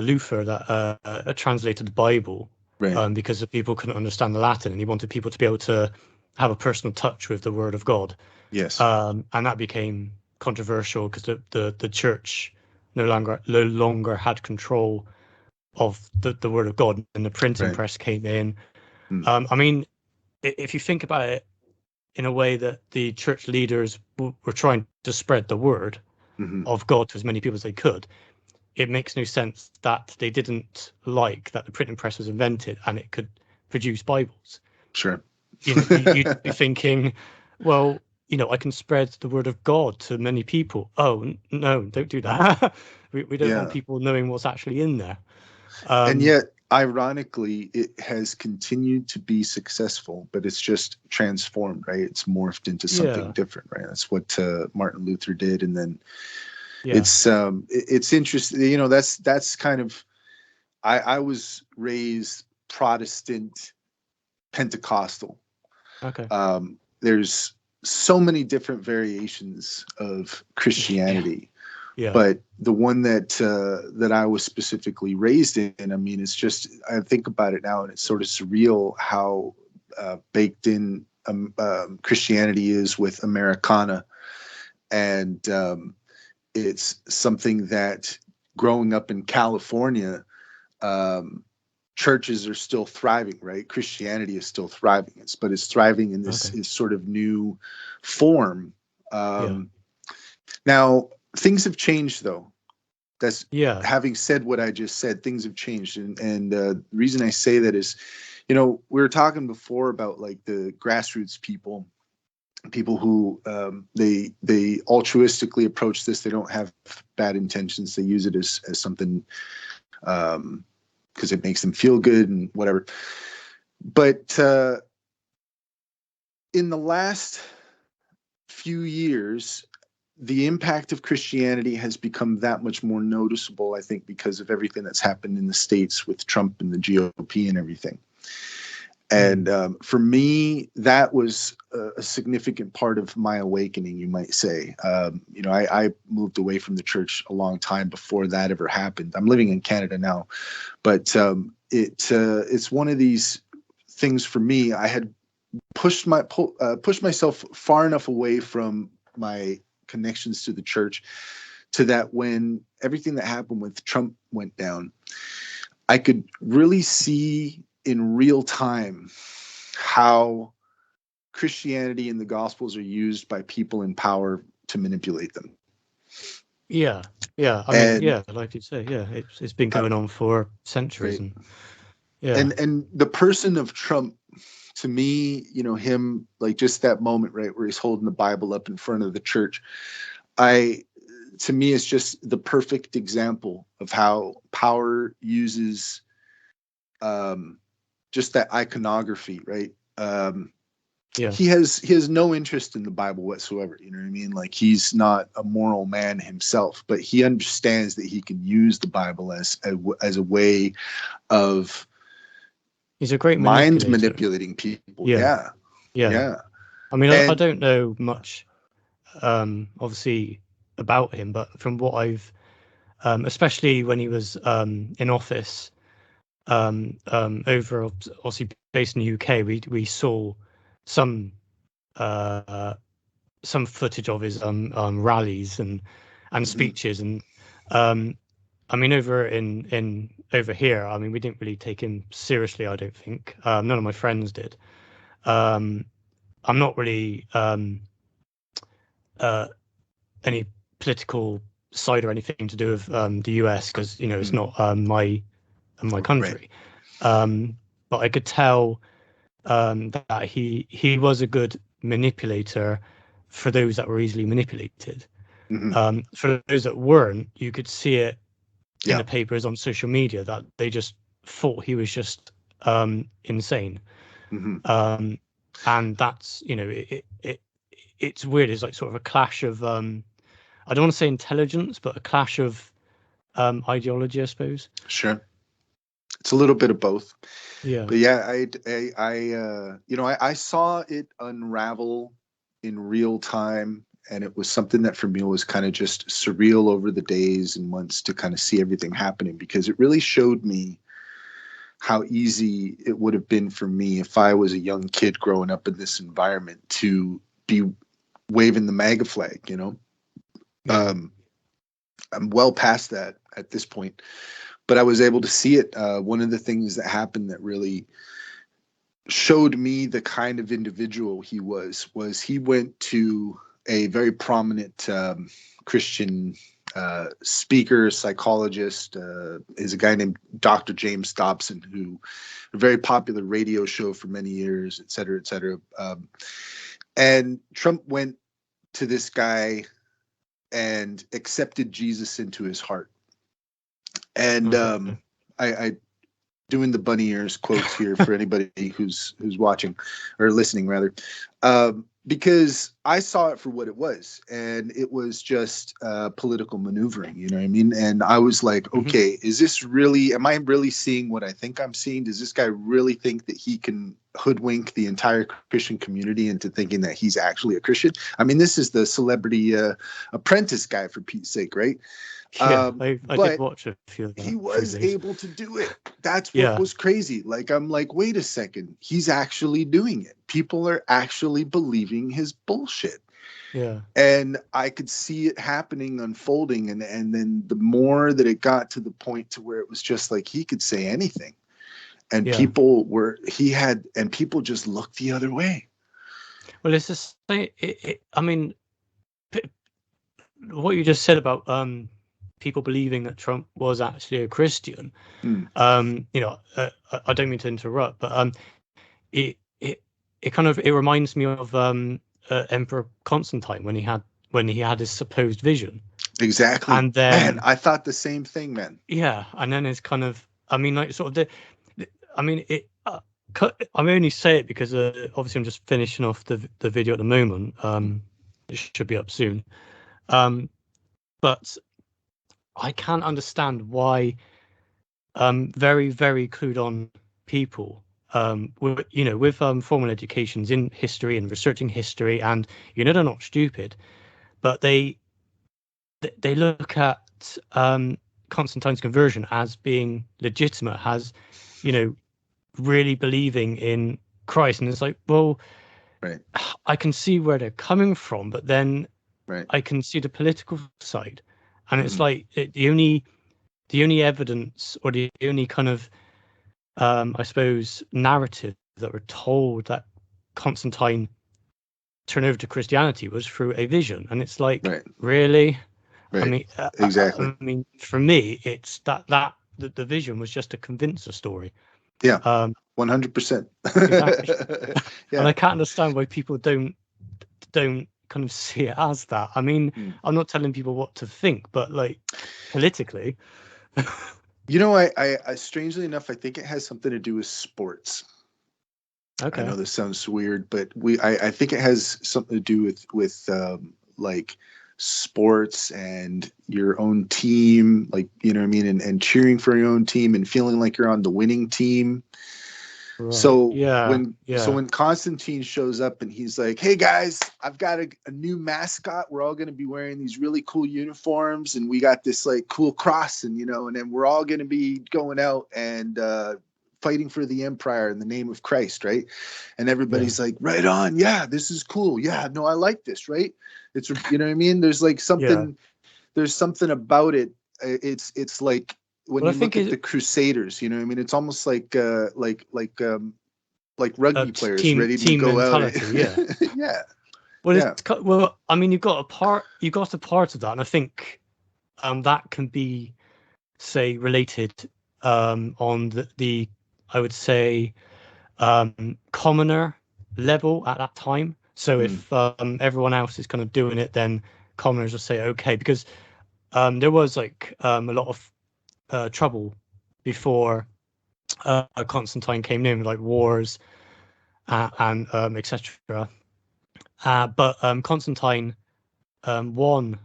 Luther that translated the Bible, right. Because the people couldn't understand the Latin, and he wanted people to be able to have a personal touch with the Word of God. Yes. And that became controversial because the church no longer had control of the Word of God, and the printing press came in. I mean, if you think about it in a way that the church leaders were trying to spread the word of God to as many people as they could, it makes no sense that they didn't like that the printing press was invented and it could produce Bibles. Sure. You'd be thinking, well, I can spread the word of God to many people. Oh, no, don't do that. we don't want people knowing what's actually in there. And yet, ironically, it has continued to be successful, but it's just transformed, right? It's morphed into something different, right? That's what Martin Luther did, and then it's interesting. That's kind of. I was raised Protestant, Pentecostal. Okay. There's so many different variations of Christianity. Yeah. But the one that I was specifically raised in, I mean, it's just, I think about it now and it's sort of surreal how baked in Christianity is with Americana. And it's something that growing up in California, churches are still thriving, right? Christianity is still thriving, but it's thriving in this sort of new form. Now, things have changed, though. That's having said what I just said, things have changed. And the reason I say that is, we were talking before about like the grassroots people people who they altruistically approach this. They don't have bad intentions. They use it as something because it makes them feel good and whatever. But in the last few years, the impact of Christianity has become that much more noticeable, I think, because of everything that's happened in the States with Trump and the GOP and everything. And for me, that was a significant part of my awakening, you might say. I moved away from the church a long time before that ever happened. I'm living in Canada now, but it's one of these things for me. I had pushed myself far enough away from my connections to the church to that when everything that happened with Trump went down, I could really see in real time how Christianity and the Gospels are used by people in power to manipulate them. Yeah. I mean, yeah, like you say, yeah, it's been going on for centuries. Right. And the person of Trump, to me, him, like just that moment, right, where he's holding the Bible up in front of the church, to me, it's just the perfect example of how power uses just that iconography, right? He has no interest in the Bible whatsoever. You know what I mean? Like, he's not a moral man himself, but he understands that he can use the Bible as a way of he's a great manipulating people. Yeah. I mean, I don't know much, obviously, about him, but from what I've, especially when he was in office, over obviously based in the UK, we saw some footage of his rallies and speeches, and I mean, over here, I mean, we didn't really take him seriously, I don't think. None of my friends did. I'm not really any political side or anything to do with the US, because it's not my country. Right. But I could tell that he was a good manipulator for those that were easily manipulated. For those that weren't, you could see it in the papers, on social media, that they just thought he was just insane. And that's, it's weird. It's like sort of a clash of I don't want to say intelligence, but a clash of ideology, I suppose. Sure. It's a little bit of both. Yeah. But yeah, I saw it unravel in real time, and it was something that for me was kind of just surreal over the days and months to kind of see everything happening, because it really showed me how easy it would have been for me if I was a young kid growing up in this environment to be waving the MAGA flag, Yeah. I'm well past that at this point, but I was able to see it. One of the things that happened that really showed me the kind of individual he was he went to a very prominent Christian speaker, psychologist, is a guy named Dr. James Dobson, who a very popular radio show for many years, et cetera, et cetera. And Trump went to this guy and accepted Jesus into his heart. And I doing the bunny ears quotes here for anybody who's watching or listening, rather, because I saw it for what it was, and it was just political maneuvering. You know what I mean? And I was like, okay, is this really? Am I really seeing what I think I'm seeing? Does this guy really think that he can hoodwink the entire Christian community into thinking that he's actually a Christian? I mean, this is the Celebrity Apprentice guy, for Pete's sake, right? Yeah, I did watch a few of that. He was able to do it. That's what was crazy. Like, I'm like, wait a second. He's actually doing it. People are actually believing his bullshit. Yeah. And I could see it happening, unfolding. And then the more that it got to the point to where it was just like he could say anything. And people just looked the other way. Well, it's just, I mean, what you just said about people believing that Trump was actually a Christian. I don't mean to interrupt, but it reminds me of Emperor Constantine when he had his supposed vision. Exactly. And then, man, I thought the same thing, man. yeah, and then it's kind of, I mean, like sort of I mean, I only say it because obviously I'm just finishing off the video at the moment. It should be up soon. But I can't understand why very, very clued on people, with formal educations in history and researching history, and they're not stupid, but they look at Constantine's conversion as being legitimate, as really believing in Christ, and it's like, well, Right. I can see where they're coming from, but then Right. I can see the political side, and it's Mhm. like the only evidence, or the only kind of I suppose narrative that were told that Constantine turned over to Christianity was through a vision, and it's like, Right. really? I Right. mean, Exactly. I mean, for me, it's that the vision was just to convince a story. Yeah. Um, 100%. exactly. And Yeah. I can't understand why people don't kind of see it as that. I mean, I'm not telling people what to think, but like politically. I strangely enough, I think it has something to do with sports. I know Okay. this sounds weird, but I think it has something to do with like sports and your own team, like, you know what I mean, and cheering for your own team and feeling like you're on the winning team. Right. So Yeah. when Constantine shows up and he's like, "Hey guys, I've got a new mascot. We're all going to be wearing these really cool uniforms, and we got this like cool cross, and and then we're all going to be going out and fighting for the empire in the name of Christ, right?" And everybody's like, "Right on, yeah, this is cool. Yeah, no, I like this, right?" It's what I mean. There's like Yeah. there's something about it. It's like when Well, I you think look at the Crusaders, what I mean, it's almost like rugby players ready to team go out. mentality. Yeah. Yeah, Well, yeah. well, I mean, you got a part of that, and I think that can be, say, related on the I would say commoner level at that time. So Mm, if everyone else is kind of doing it, then commoners will say okay, because there was like a lot of trouble before Constantine came in, like wars and etc. But Constantine won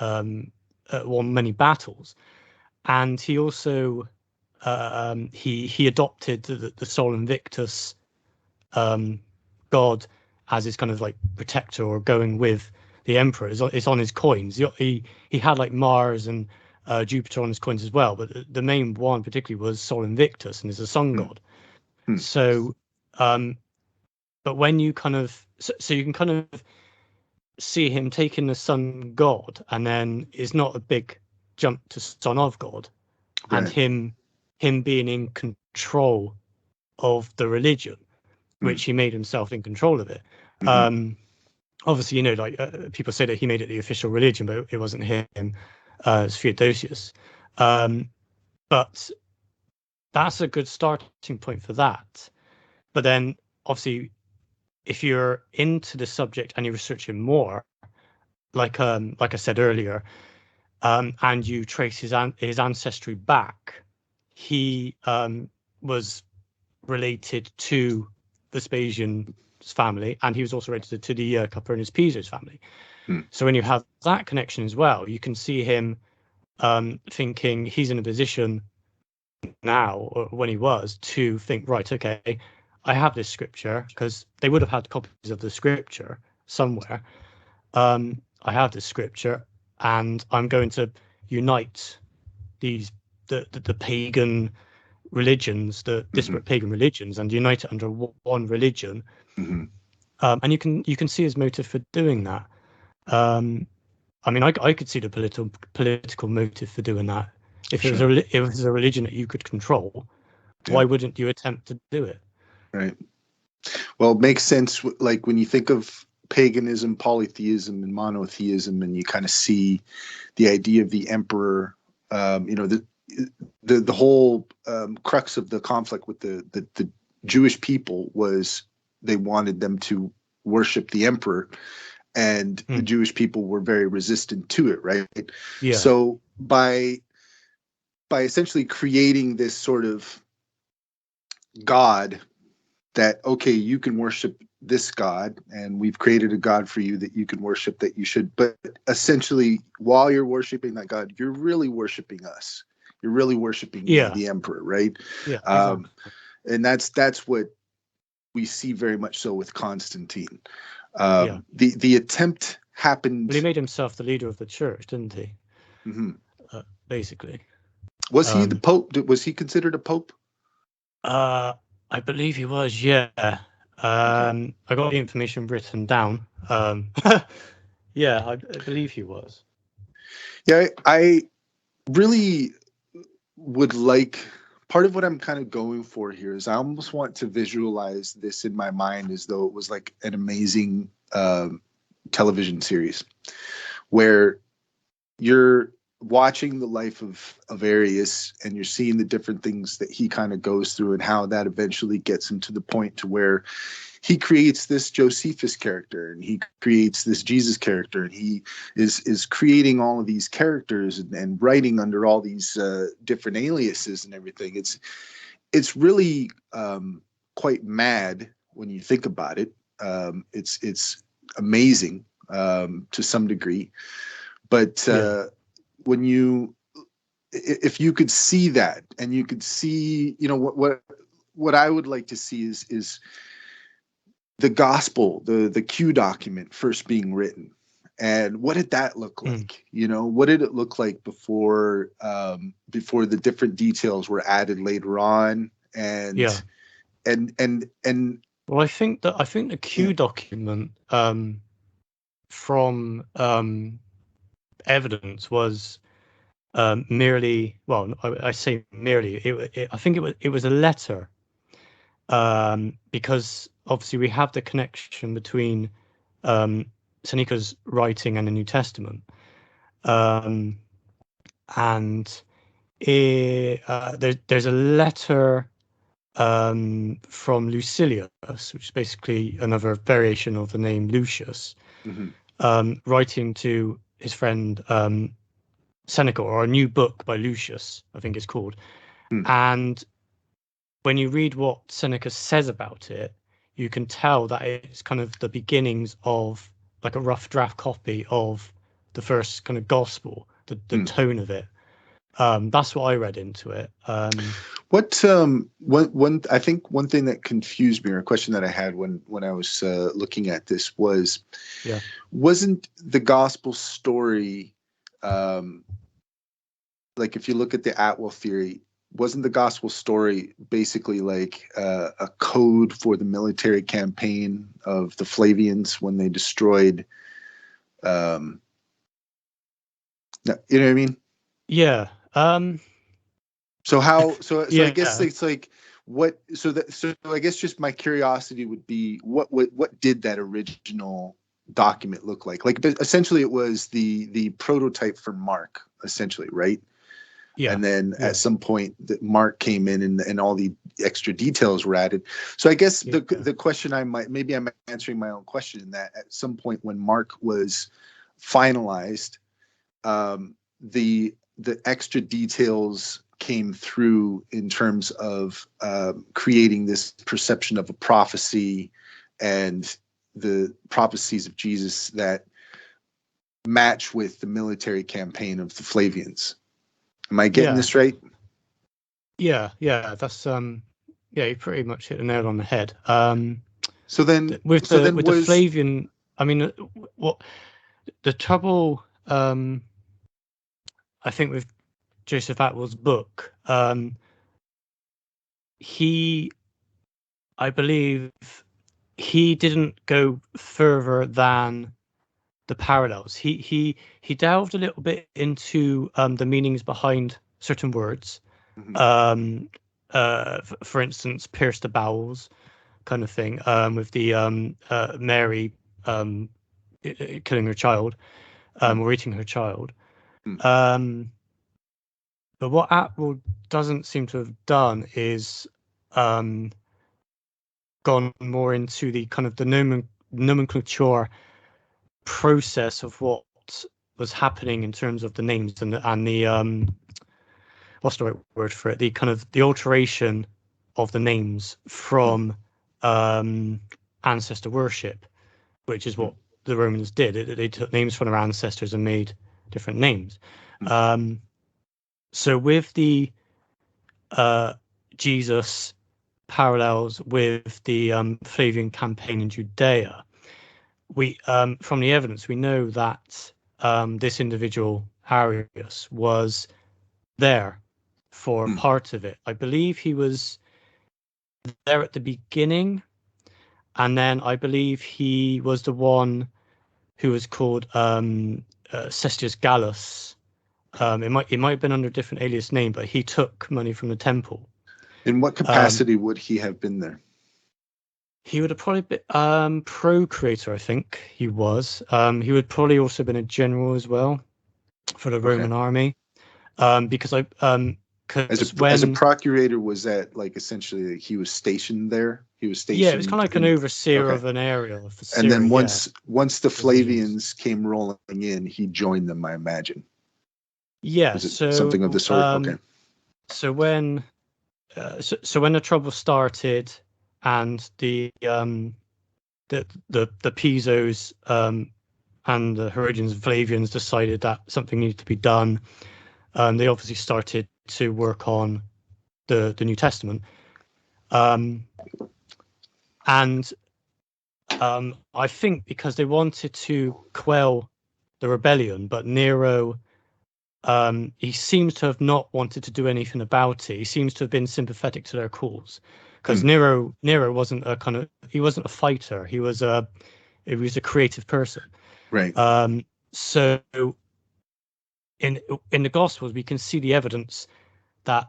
won many battles, and he also he adopted the Sol Invictus god as his kind of like protector, or going with the emperor. It's on his coins. He had like Mars and Jupiter on his coins as well, but the main one particularly was Sol Invictus, and is a sun mm, god. mm. So, but when you kind of so you can kind of see him taking the sun god, and then it's not a big jump to son of god, and Right. him being in control of the religion, Mm, which he made himself in control of it. hmm. Obviously, like people say that he made it the official religion, but it wasn't him. It's Theodosius. But that's a good starting point for that. But then, obviously, if you're into the subject and you're researching more, like I said earlier, and you trace his ancestry back, he was related to Vespasian's family, and he was also related to the Calpurnius Piso's family. Mm, So when you have that connection as well, you can see him thinking he's in a position now, or when he was, to think, right, okay, I have this scripture, because they would have had copies of the scripture somewhere. I have this scripture, and I'm going to unite these the pagan religions, the hmm, disparate pagan religions, and unite it under one religion. hmm. And you can see his motive for doing that. Um, I mean, I could see the political motive for doing that. If it was Sure. if it was a religion that you could control, Yeah. why wouldn't you attempt to do it? Right. Well, it makes sense. Like when you think of paganism, polytheism, and monotheism, and you kind of see the idea of the emperor. The whole crux of the conflict with the Jewish people was they wanted them to worship the emperor, and the Jewish people were very resistant to it, right? Yeah. So by essentially creating this sort of God that, okay, you can worship this God, and we've created a God for you that you can worship, that you should, but essentially while you're worshiping that God, you're really worshiping us. You're really worshiping the emperor, right? Yeah, exactly. And that's what we see very much so with Constantine. The attempt happened. Well, he made himself the leader of the church, didn't he? Mm-hmm. Basically. Was he the Pope? Was he considered a Pope? I believe he was, yeah. I got the information written down. Yeah, I believe he was. Yeah, I really would like, part of what I'm kind of going for here is I almost want to visualize this in my mind as though it was like an amazing television series where you're watching the life of Arius, and you're seeing the different things that he kind of goes through and how that eventually gets him to the point to where he creates this Josephus character, and he creates this Jesus character, and he is creating all of these characters and writing under all these different aliases and everything. It's really quite mad when you think about it. It's amazing to some degree, but when if you could see that, and you could see, what I would like to see is the gospel, the Q document first being written, and what did that look like? What did it look like before the different details were added later on? And well, I think the Q document from evidence was merely, well, I say merely, I think it was a letter, because obviously we have the connection between Seneca's writing and the New Testament, and there's a letter from Lucilius, which is basically another variation of the name Lucius, writing to his friend Seneca, or a new book by Lucius, I think it's called. And when you read what Seneca says about it, you can tell that it's kind of the beginnings of like a rough draft copy of the first kind of gospel, the tone of it. That's what I read into it. I think one thing that confused me, or a question that I had when I was looking at this was, wasn't the gospel story, like if you look at the Atwell theory, wasn't the gospel story basically like a code for the military campaign of the Flavians when they destroyed, you know what I mean? Yeah. So I guess it's like, what, so I guess just my curiosity would be, what did that original document look like? Like essentially it was the prototype for Mark, essentially, right? Yeah. And then at some point that Mark came in, and all the extra details were added. So I guess the question maybe I'm answering my own question, in that at some point when Mark was finalized, the extra details came through in terms of creating this perception of a prophecy and the prophecies of Jesus that match with the military campaign of the Flavians. Am I getting this right? Yeah, that's you pretty much hit the nail on the head. So then with the Flavian, I mean, what the trouble, I think, with Joseph Atwell's book, I believe he didn't go further than the parallels. He delved a little bit into the meanings behind certain words. For instance, pierce the bowels kind of thing, with the Mary killing her child, or eating her child. But what Atwell doesn't seem to have done is gone more into the kind of the nomenclature process of what was happening in terms of the names and the what's the right word for it? The kind of the alteration of the names from ancestor worship, which is what the Romans did. They took names from their ancestors and made different names. So with the Jesus parallels with the Flavian campaign in Judea, we from the evidence we know that this individual Arius was there for part of it. I believe he was there at the beginning, and then I believe he was the one who was called Cestius Gallus. It might have been under a different alias name, but he took money from the temple. In what capacity would he have been there? He would have probably been procurator, I think he was. He would probably also been a general as well for the Roman army. Because as a procurator, was that like essentially he was stationed there? He was stationed. Yeah, it was kind of like an overseer of an area. For Syria, and then once the Flavians came rolling in, he joined them, I imagine. Yeah, so something of the sort. Okay. So when the trouble started, and the Pisos and the Herodians and Flavians decided that something needed to be done, they obviously started to work on the New Testament, and I think because they wanted to quell the rebellion, but Nero, he seems to have not wanted to do anything about it. He seems to have been sympathetic to their cause, because Nero wasn't he wasn't a fighter. He was a creative person. Right. So in the Gospels, we can see the evidence that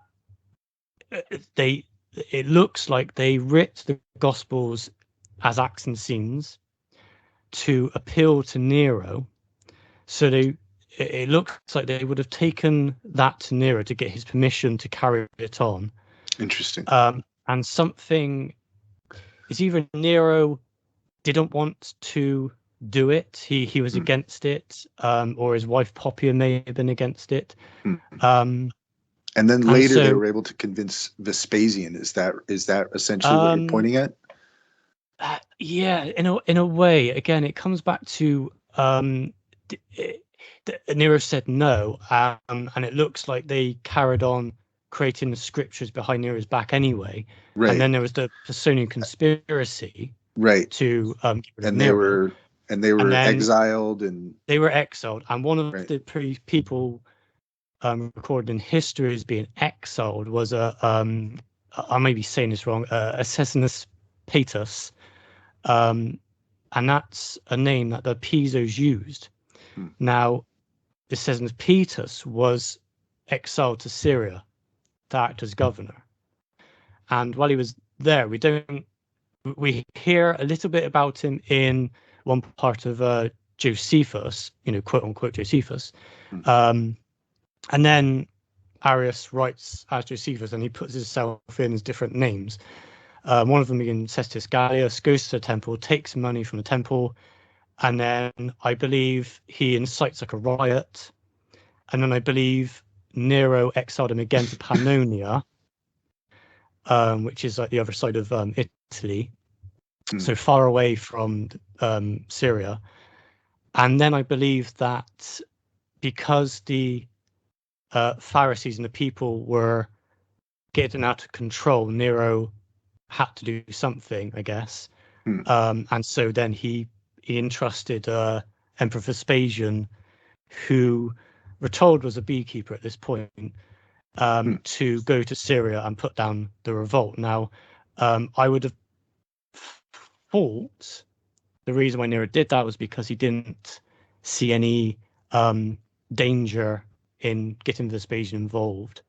it looks like they writ the Gospels as acts and scenes to appeal to Nero. So it looks like they would have taken that to Nero to get his permission to carry it on. Interesting. And something is either Nero didn't want to do it, he was against it, or his wife Poppia may have been against it. And then later they were able to convince Vespasian. Is that essentially what you're pointing at? Yeah, in a way. Again, it comes back to Nero said no, and it looks like they carried on creating the scriptures behind Nero's back anyway. Right. And then there was the Fascination conspiracy. Right. To and they were exiled, and they were exiled. And one of the people recorded in history as being exiled was I may be saying this wrong, Assasinus Paetus, and that's a name that the Pisos used. Now, Assasinus Paetus was exiled to Syria to act as governor, and while he was there, we hear a little bit about him in one part of Josephus, quote unquote Josephus. And then Arius writes as Josephus, and he puts himself in as different names. One of them being Cestius Gallus, goes to the temple, takes money from the temple, and then I believe he incites like a riot. And then I believe Nero exiled him again to Pannonia, which is like the other side of Italy, so far away from Syria. And then I believe that because the Pharisees and the people were getting out of control, Nero had to do something, I guess. And so then he entrusted Emperor Vespasian, who we're told was a beekeeper at this point, to go to Syria and put down the revolt. Now, I would have thought the reason why Nero did that was because he didn't see any danger in getting Vespasian involved.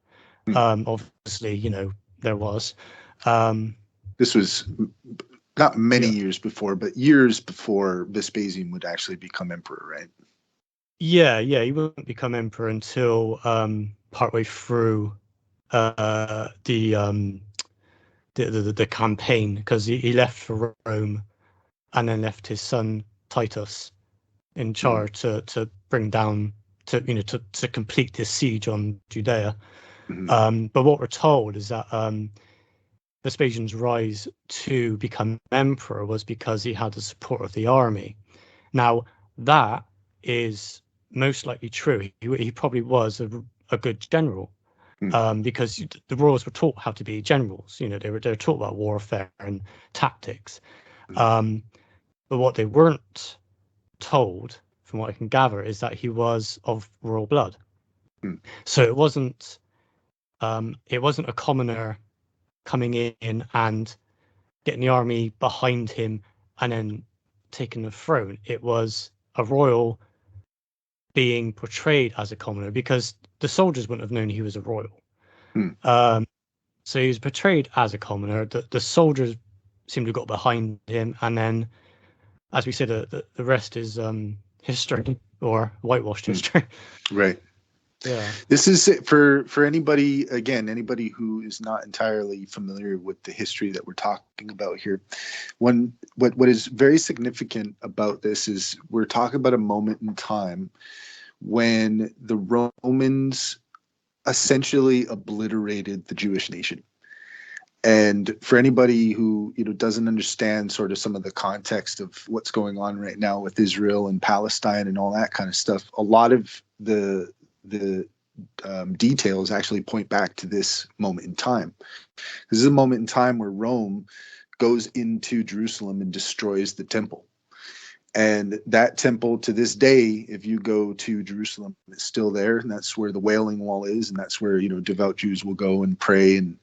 Obviously, there was. This was not many years before, but years before Vespasian would actually become emperor, right? Yeah, he wouldn't become emperor until partway through the campaign, because he left for Rome and then left his son Titus in charge to bring down to complete this siege on Judea. But what we're told is that Vespasian's rise to become emperor was because he had the support of the army. Now, that is most likely true. He probably was a good general, because the royals were taught how to be generals. They were taught about warfare and tactics. But what they weren't told, from what I can gather, is that he was of royal blood. So it wasn't a commoner coming in and getting the army behind him and then taking the throne. It was a royal being portrayed as a commoner, because the soldiers wouldn't have known he was a royal. So he was portrayed as a commoner. The soldiers seem to have got behind him, and then, as we said, the rest is history, or whitewashed history. Right. Yeah. This is it for anybody who is not entirely familiar with the history that we're talking about here. What is very significant about this is we're talking about a moment in time when the Romans essentially obliterated the Jewish nation. And for anybody who doesn't understand sort of some of the context of what's going on right now with Israel and Palestine and all that kind of stuff, a lot of the details actually point back to this moment in time. This is a moment in time where Rome goes into Jerusalem and destroys the temple. And that temple, to this day, if you go to Jerusalem, it's still there, and that's where the Wailing Wall is, and that's where devout Jews will go and pray. And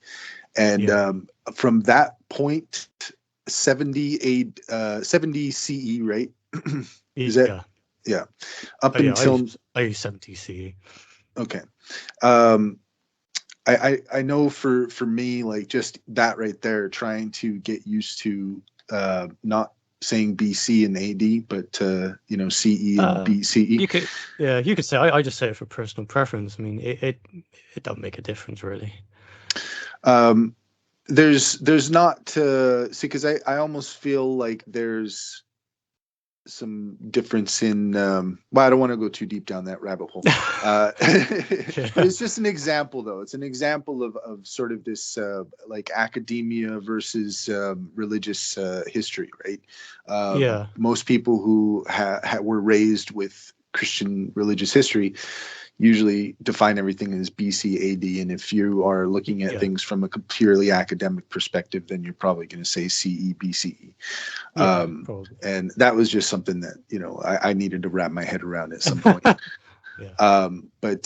from that point, 70 CE, right? Is that up until I use 70 CE. Okay. I know for me, like, just that right there, trying to get used to not saying BC and AD, but CE and BCE. You could say I just say it for personal preference. I mean, it don't make a difference really. There's not see, because I almost feel like there's some difference in I don't want to go too deep down that rabbit hole, but it's just an example, though. It's an example of sort of this like academia versus religious history, right? Most people who were raised with Christian religious history usually define everything as BC AD, and if you are looking at things from a purely academic perspective, then you're probably going to say CE BCE. And that was just something that I needed to wrap my head around at some point. But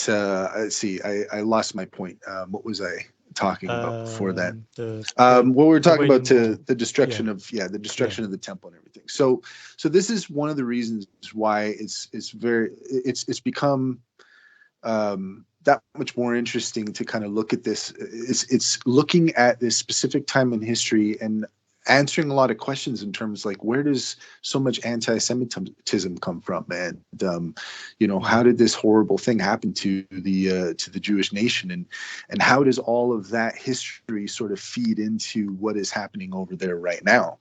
let's see, I lost my point. What was I talking about before that? What we were talking about, the destruction of the destruction of the temple and everything. So this is one of the reasons why it's become that much more interesting to kind of look at this. It's looking at this specific time in history and answering a lot of questions in terms like, where does so much anti-Semitism come from, and how did this horrible thing happen to the Jewish nation, and how does all of that history sort of feed into what is happening over there right now?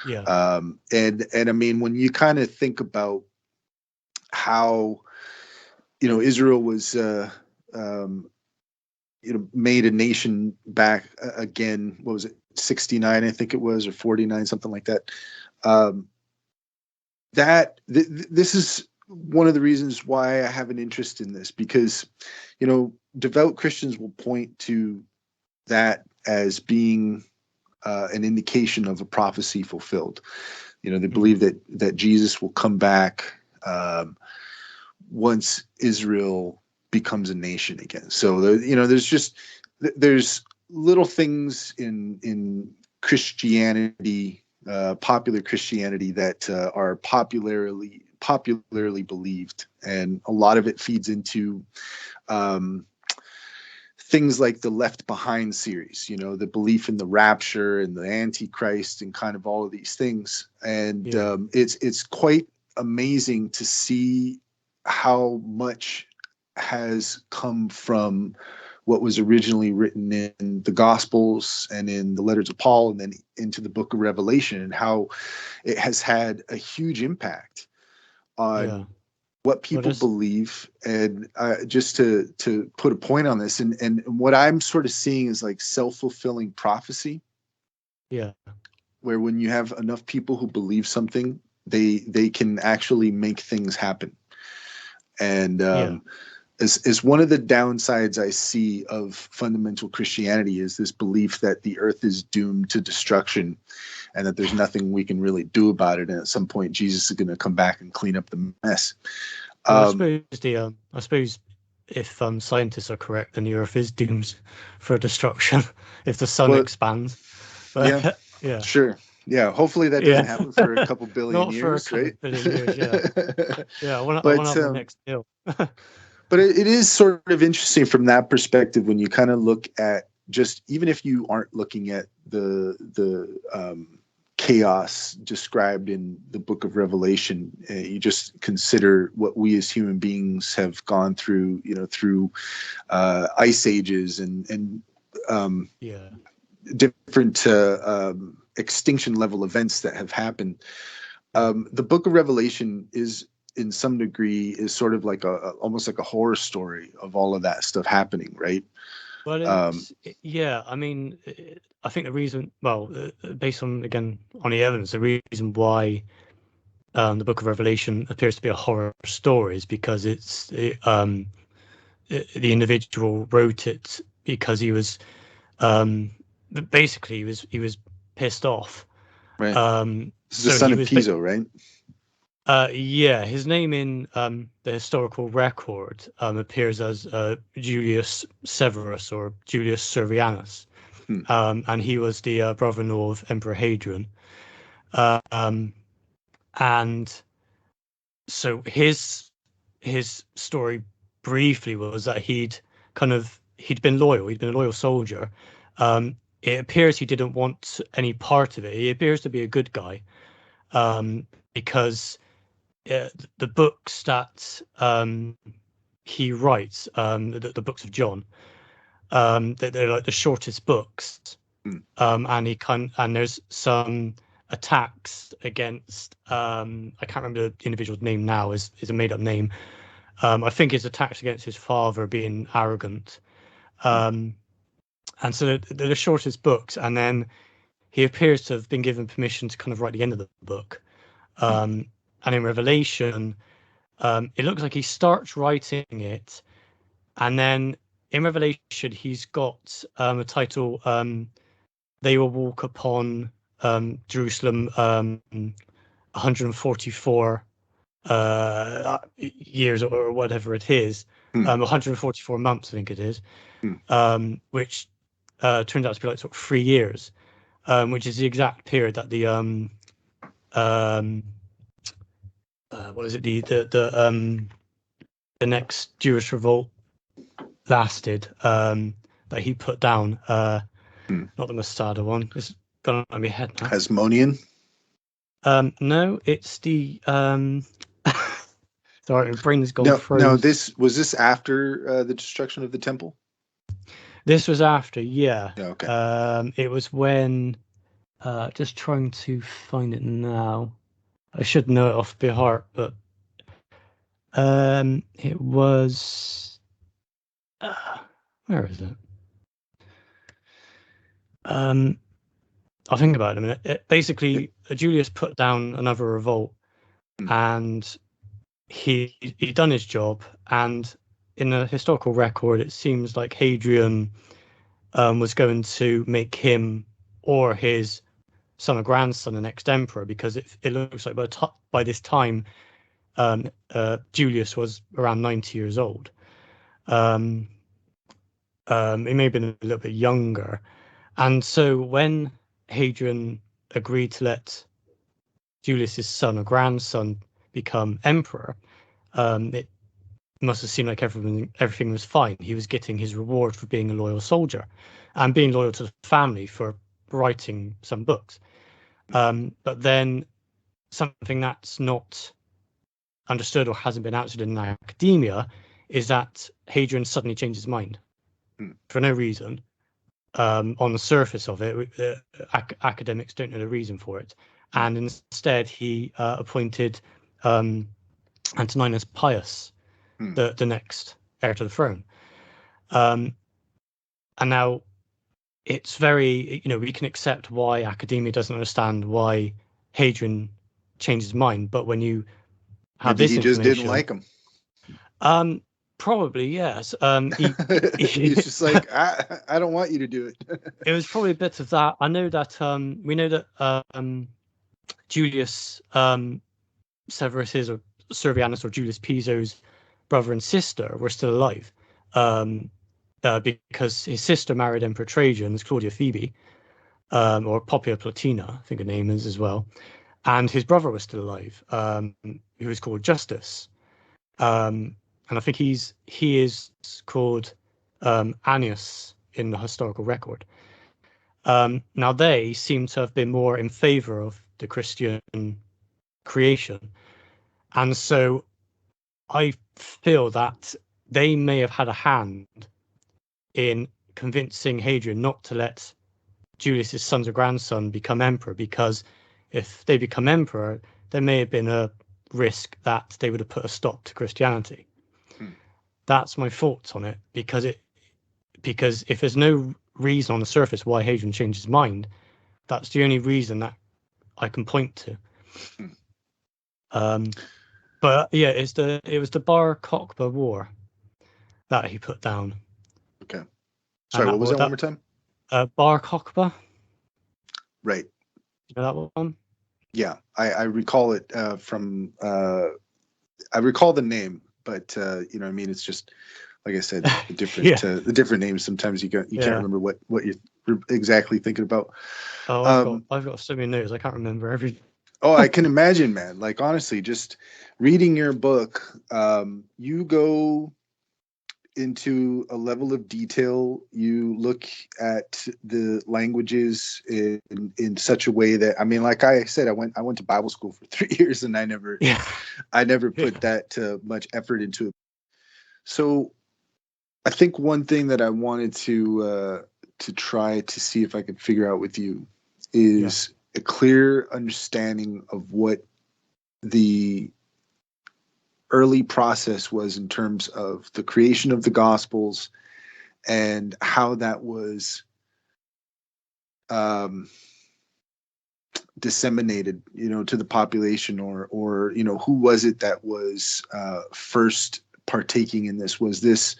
And I mean, when you kind of think about how Israel was made a nation back again, what was it, 69, I think it was, or 49, something like that. This is one of the reasons why I have an interest in this, because devout Christians will point to that as being an indication of a prophecy fulfilled. They believe that Jesus will come back once Israel becomes a nation again. So there's little things in Christianity, popular Christianity, that are popularly believed, and a lot of it feeds into things like the Left Behind series, the belief in the rapture and the Antichrist and kind of all of these things. And it's quite amazing to see how much has come from what was originally written in the Gospels and in the letters of Paul and then into the book of Revelation, and how it has had a huge impact on what people believe. And just to put a point on this, and what I'm sort of seeing is like self-fulfilling prophecy. Yeah. Where when you have enough people who believe something, they can actually make things happen. And as one of the downsides I see of fundamental Christianity is this belief that the earth is doomed to destruction and that there's nothing we can really do about it. And at some point, Jesus is going to come back and clean up the mess. Well, I suppose if scientists are correct, then the earth is doomed for destruction if the sun expands. But, yeah, sure. Yeah, hopefully that doesn't happen for a couple billion Not years, for a right? billion years, yeah. I want to have my next deal. But it is sort of interesting from that perspective when you kind of look at, just even if you aren't looking at the chaos described in the book of Revelation, you just consider what we as human beings have gone through, through ice ages and different extinction level events that have happened. The book of Revelation is, in some degree, is sort of like almost like a horror story of all of that stuff happening, right? Well, I mean, I think the reason, based on the evidence, the reason why the book of Revelation appears to be a horror story is because the individual wrote it because he was basically he was pissed off. Right. This is the son of Piso, right? His name in the historical record appears as Julius Severus or Julius Servianus, and he was the brother-in-law of Emperor Hadrian. And so his story briefly was that he'd been loyal. He'd been a loyal soldier. It appears he didn't want any part of it. He appears to be a good guy, because the books that he writes, the books of John, they're like the shortest books, and there's some attacks against I can't remember the individual's name now. Is a made up name. I think it's attacks against his father being arrogant, and so they're the shortest books, and then he appears to have been given permission to kind of write the end of the book. And in Revelation, it looks like he starts writing it, and then in Revelation he's got a title, "They will walk upon Jerusalem 144 years or whatever it is, 144 months I think it is, which turns out to be like sort of 3 years, which is the exact period that the what is it, the next Jewish revolt lasted, that he put down, not the Masada one. It's gone out of my head now. Hasmonean? No, it's the sorry, my brain has gone froze. No, this after the destruction of the temple? This was after, yeah. Oh, okay. It was when, just trying to find it now. I should know it off by heart, but it was, where is it? I'll think about it in a minute. Basically, Julius put down another revolt, and he'd done his job. And in the historical record, it seems like Hadrian was going to make him or his son or grandson the next emperor, because it looks like by this time Julius was around 90 years old. He may have been a little bit younger. And so when Hadrian agreed to let Julius's son or grandson become emperor, it must have seemed like everything was fine. He was getting his reward for being a loyal soldier and being loyal to the family for writing some books. But then something that's not understood or hasn't been answered in academia is that Hadrian suddenly changed his mind. for no reason. On the surface of it, academics don't know the reason for it. And instead, he appointed Antoninus Pius, the next heir to the throne. And now it's very, we can accept why academia doesn't understand why Hadrian changed his mind. But when you have Maybe this he just didn't information, like him. Probably, yes. He's just like, I don't want you to do it. It was probably a bit of that. I know that we know that Julius Severus's or Servianus or Julius Piso's brother and sister were still alive, because his sister married Emperor Trajan's Claudia Phoebe, or Poppaea Plotina, I think her name is as well, and his brother was still alive, who was called Justus. And I think he is called Annius in the historical record. Now they seem to have been more in favor of the Christian creation, and so I feel that they may have had a hand in convincing Hadrian not to let Julius's son's or grandson become emperor, because if they become emperor, there may have been a risk that they would have put a stop to Christianity. That's my thoughts on it, because if there's no reason on the surface why Hadrian changed his mind, that's the only reason that I can point to. But yeah, it was the Bar Kokhba War that he put down. Okay. Sorry, what was that one more time? Bar Kokhba. Right. You know that one? Yeah, I recall it from. I recall the name, but I mean, it's just like I said, the different the different names. Sometimes you can't remember what you're exactly thinking about. Oh, I've got so many notes, I can't remember everything. Oh, I can imagine, man. Like, honestly, just reading your book, you go into a level of detail. You look at the languages in such a way that, I mean, like I said, I went to Bible school for 3 years, and I never put that much effort into it. So I think one thing that I wanted to try to see if I could figure out with you is a clear understanding of what the early process was in terms of the creation of the Gospels and how that was disseminated, to the population, or who was it that was first partaking in this? Was this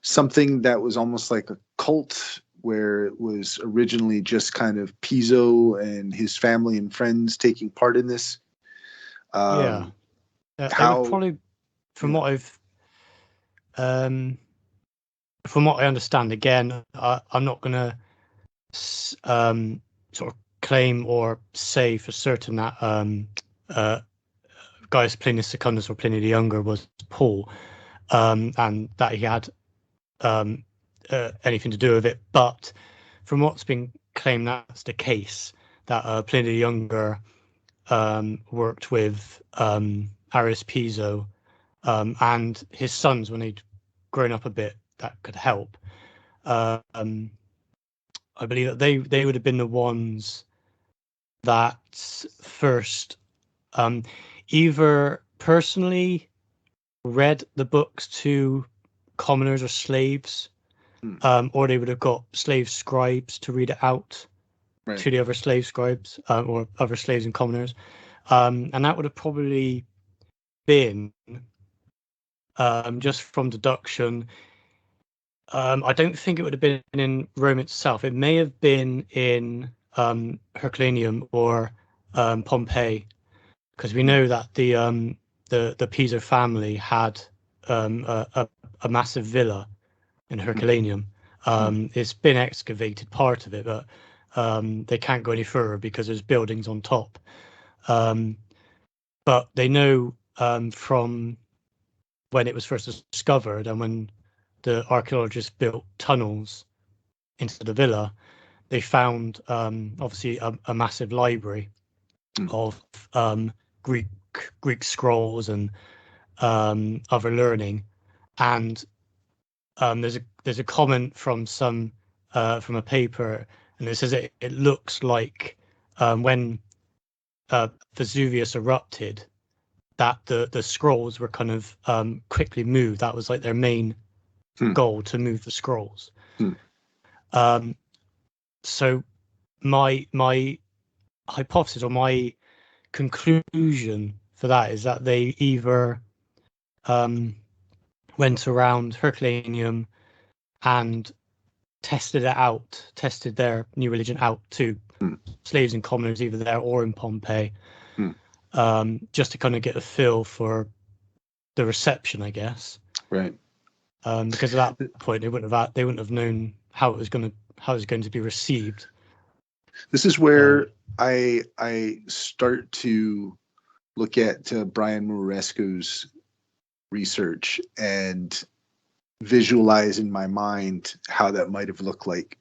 something that was almost like a cult, where it was originally just kind of Piso and his family and friends taking part in this? How probably, from what I've from what I understand, again, I'm not going to sort of claim or say for certain that Gaius Plinius Secundus or Pliny the Younger was Paul, and that he had anything to do with it. But from what's been claimed, that's the case, that Pliny the Younger worked with Arius Piso and his sons when they'd grown up a bit, that could help. I believe that they would have been the ones that first either personally read the books to commoners or slaves, or they would have got slave scribes to read it out to the other slave scribes, or other slaves and commoners, and that would have probably been, just from deduction, I don't think it would have been in Rome itself. It may have been in Herculaneum or Pompeii, because we know that the Piso family had a massive villa in Herculaneum. It's been excavated, part of it, but they can't go any further because there's buildings on top. But they know from when it was first discovered, and when the archaeologists built tunnels into the villa, they found obviously a massive library of Greek scrolls and other learning, and there's there's a comment from from a paper, and it says it looks like when Vesuvius erupted, that the scrolls were kind of quickly moved. That was like their main goal, to move the scrolls. So my hypothesis, or my conclusion for that, is that they either went around Herculaneum and tested their new religion out to slaves and commoners, either there or in Pompeii, just to kind of get a feel for the reception, I guess. Right. Because at that point they wouldn't have known how it was going to be received. This is where I start to look at Brian Moresco's research and visualize in my mind how that might have looked like.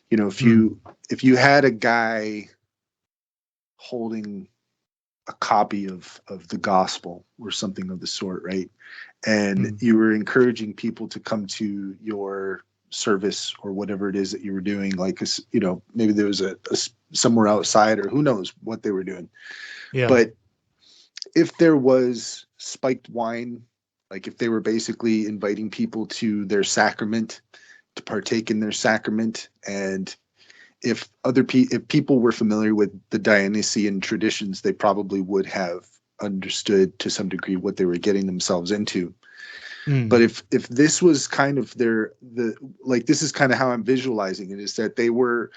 You know, if you had a guy holding a copy of the gospel or something of the sort, right? And you were encouraging people to come to your service or whatever it is that you were doing, like, you know, maybe there was a somewhere outside, or who knows what they were doing. Yeah. But if there was spiked wine, like if they were basically inviting people to their sacrament, to partake in their sacrament, and if people were familiar with the Dionysian traditions, they probably would have understood to some degree what they were getting themselves into. But if this was kind of this is kind of how I'm visualizing it, is that they were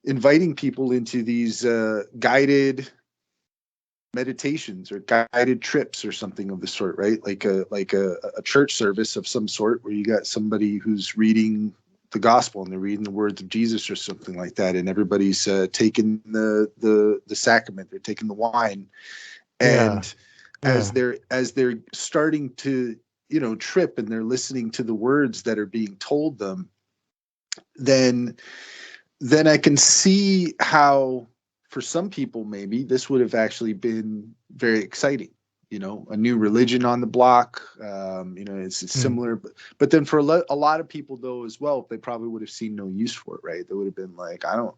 inviting people into these guided meditations or guided trips or something of the sort, right? Like a church service of some sort, where you got somebody who's reading the gospel and they're reading the words of Jesus or something like that, and everybody's taking the sacrament, they're taking the wine, and as they're starting to, you know, trip, and they're listening to the words that are being told them, then I can see how for some people maybe this would have actually been very exciting. You know, a new religion on the block. You know, it's similar, but then for a lot of people though as well, they probably would have seen no use for it, right? They would have been like, I don't,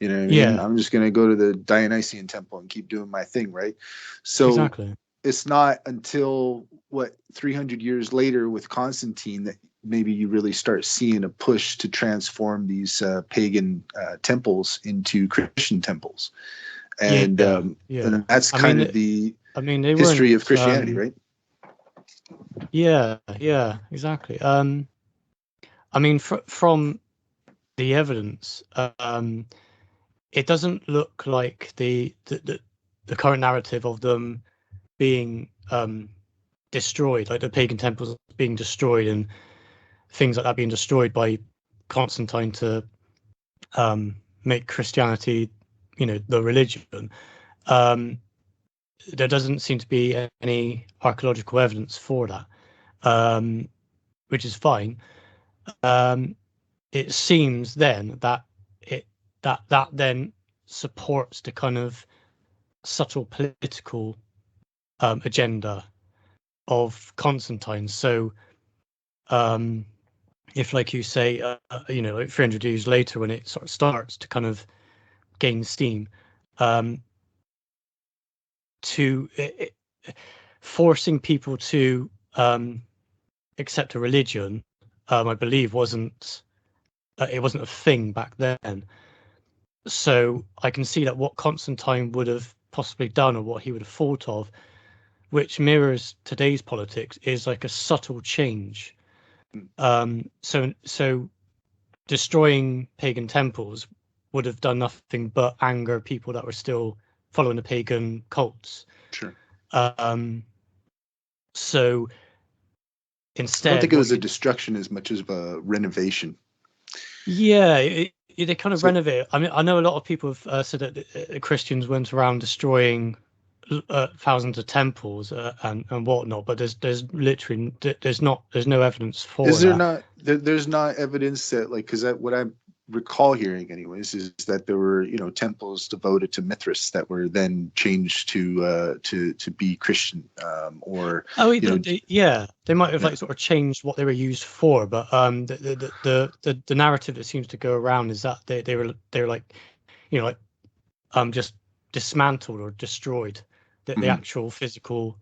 you know what I mean? I'm just going to go to the Dionysian temple and keep doing my thing, right? So exactly. It's not until 300 years later with Constantine that maybe you really start seeing a push to transform these pagan temples into Christian temples, and that's kind of the history of Christianity, right? Yeah, exactly. I mean, from the evidence, it doesn't look like the current narrative of them being destroyed, like the pagan temples being destroyed and things like that being destroyed by Constantine to make Christianity, you know, the religion. There doesn't seem to be any archaeological evidence for that, which is fine. It seems then that that then supports the kind of subtle political agenda of Constantine. So if, like you say, you know, like 300 years later, when it sort of starts to kind of gain steam, forcing people to accept a religion, I believe wasn't a thing back then. So I can see that what Constantine would have possibly done, or what he would have thought of, which mirrors today's politics, is like a subtle change. So destroying pagan temples would have done nothing but anger people that were still following the pagan cults. Sure. So instead, I don't think it was a destruction as much as a renovation. Yeah, they kind of renovate. I mean, I know a lot of people have said that Christians went around destroying thousands of temples and whatnot, but there's literally no evidence for that. Is there not? There's not evidence that, like, because what I'm recall hearing, anyways, is that there were, temples devoted to Mithras that were then changed to be Christian, or Oh, yeah, they might have yeah. like sort of changed what they were used for, but the narrative that seems to go around is that they were like, like just dismantled or destroyed. The actual physical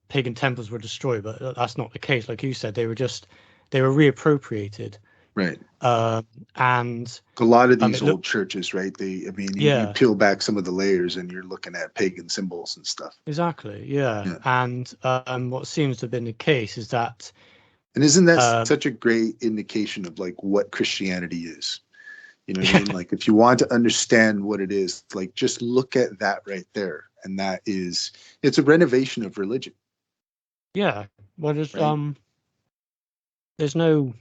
pagan temples were destroyed, but that's not the case. Like you said, they were reappropriated. Right. And A lot of these old churches, right? You yeah, peel back some of the layers and you're looking at pagan symbols and stuff. exactly. Yeah. Yeah. And what seems to have been the case is that. And isn't that such a great indication of like what Christianity is? You know what I mean? Like if you want to understand what it is, like just look at that right there. And it's a renovation of religion. Yeah. Well, there's no,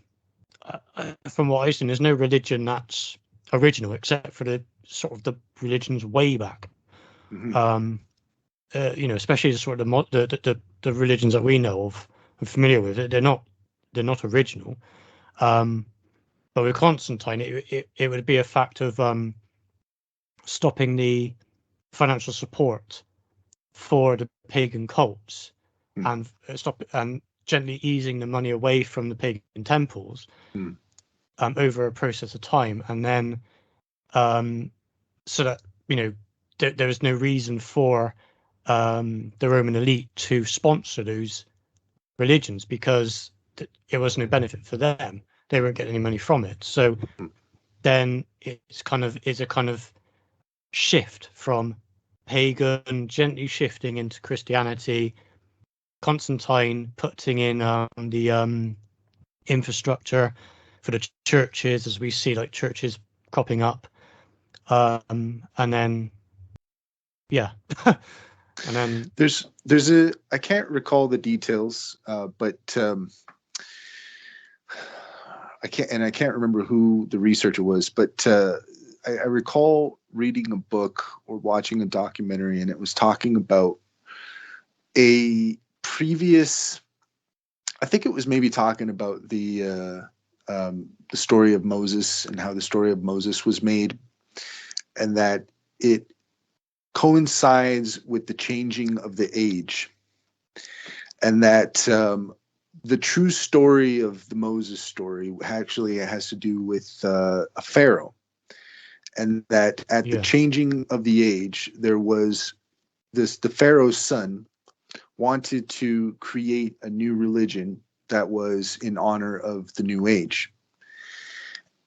from what I've seen, there's no religion that's original except for the sort of the religions way back. Especially the sort of the religions that we know of and familiar with. They're not original. But with Constantine, it would be a fact of stopping the financial support for the pagan cults and gently easing the money away from the pagan temples over a process of time, and then so that there was no reason for the Roman elite to sponsor those religions because it was no benefit for them. They weren't getting any money from it. So then it's a kind of shift from pagan, gently shifting into Christianity. Constantine putting in the infrastructure for the churches, as we see like churches cropping up, and then and then there's I can't recall the details, but I can't remember who the researcher was, but I recall reading a book or watching a documentary, and it was talking about a previous. I think it was maybe talking about the story of Moses and how the story of Moses was made, and that it coincides with the changing of the age, and that the true story of the Moses story actually has to do with a pharaoh, and that at the changing of the age, there was the pharaoh's son wanted to create a new religion that was in honor of the new age,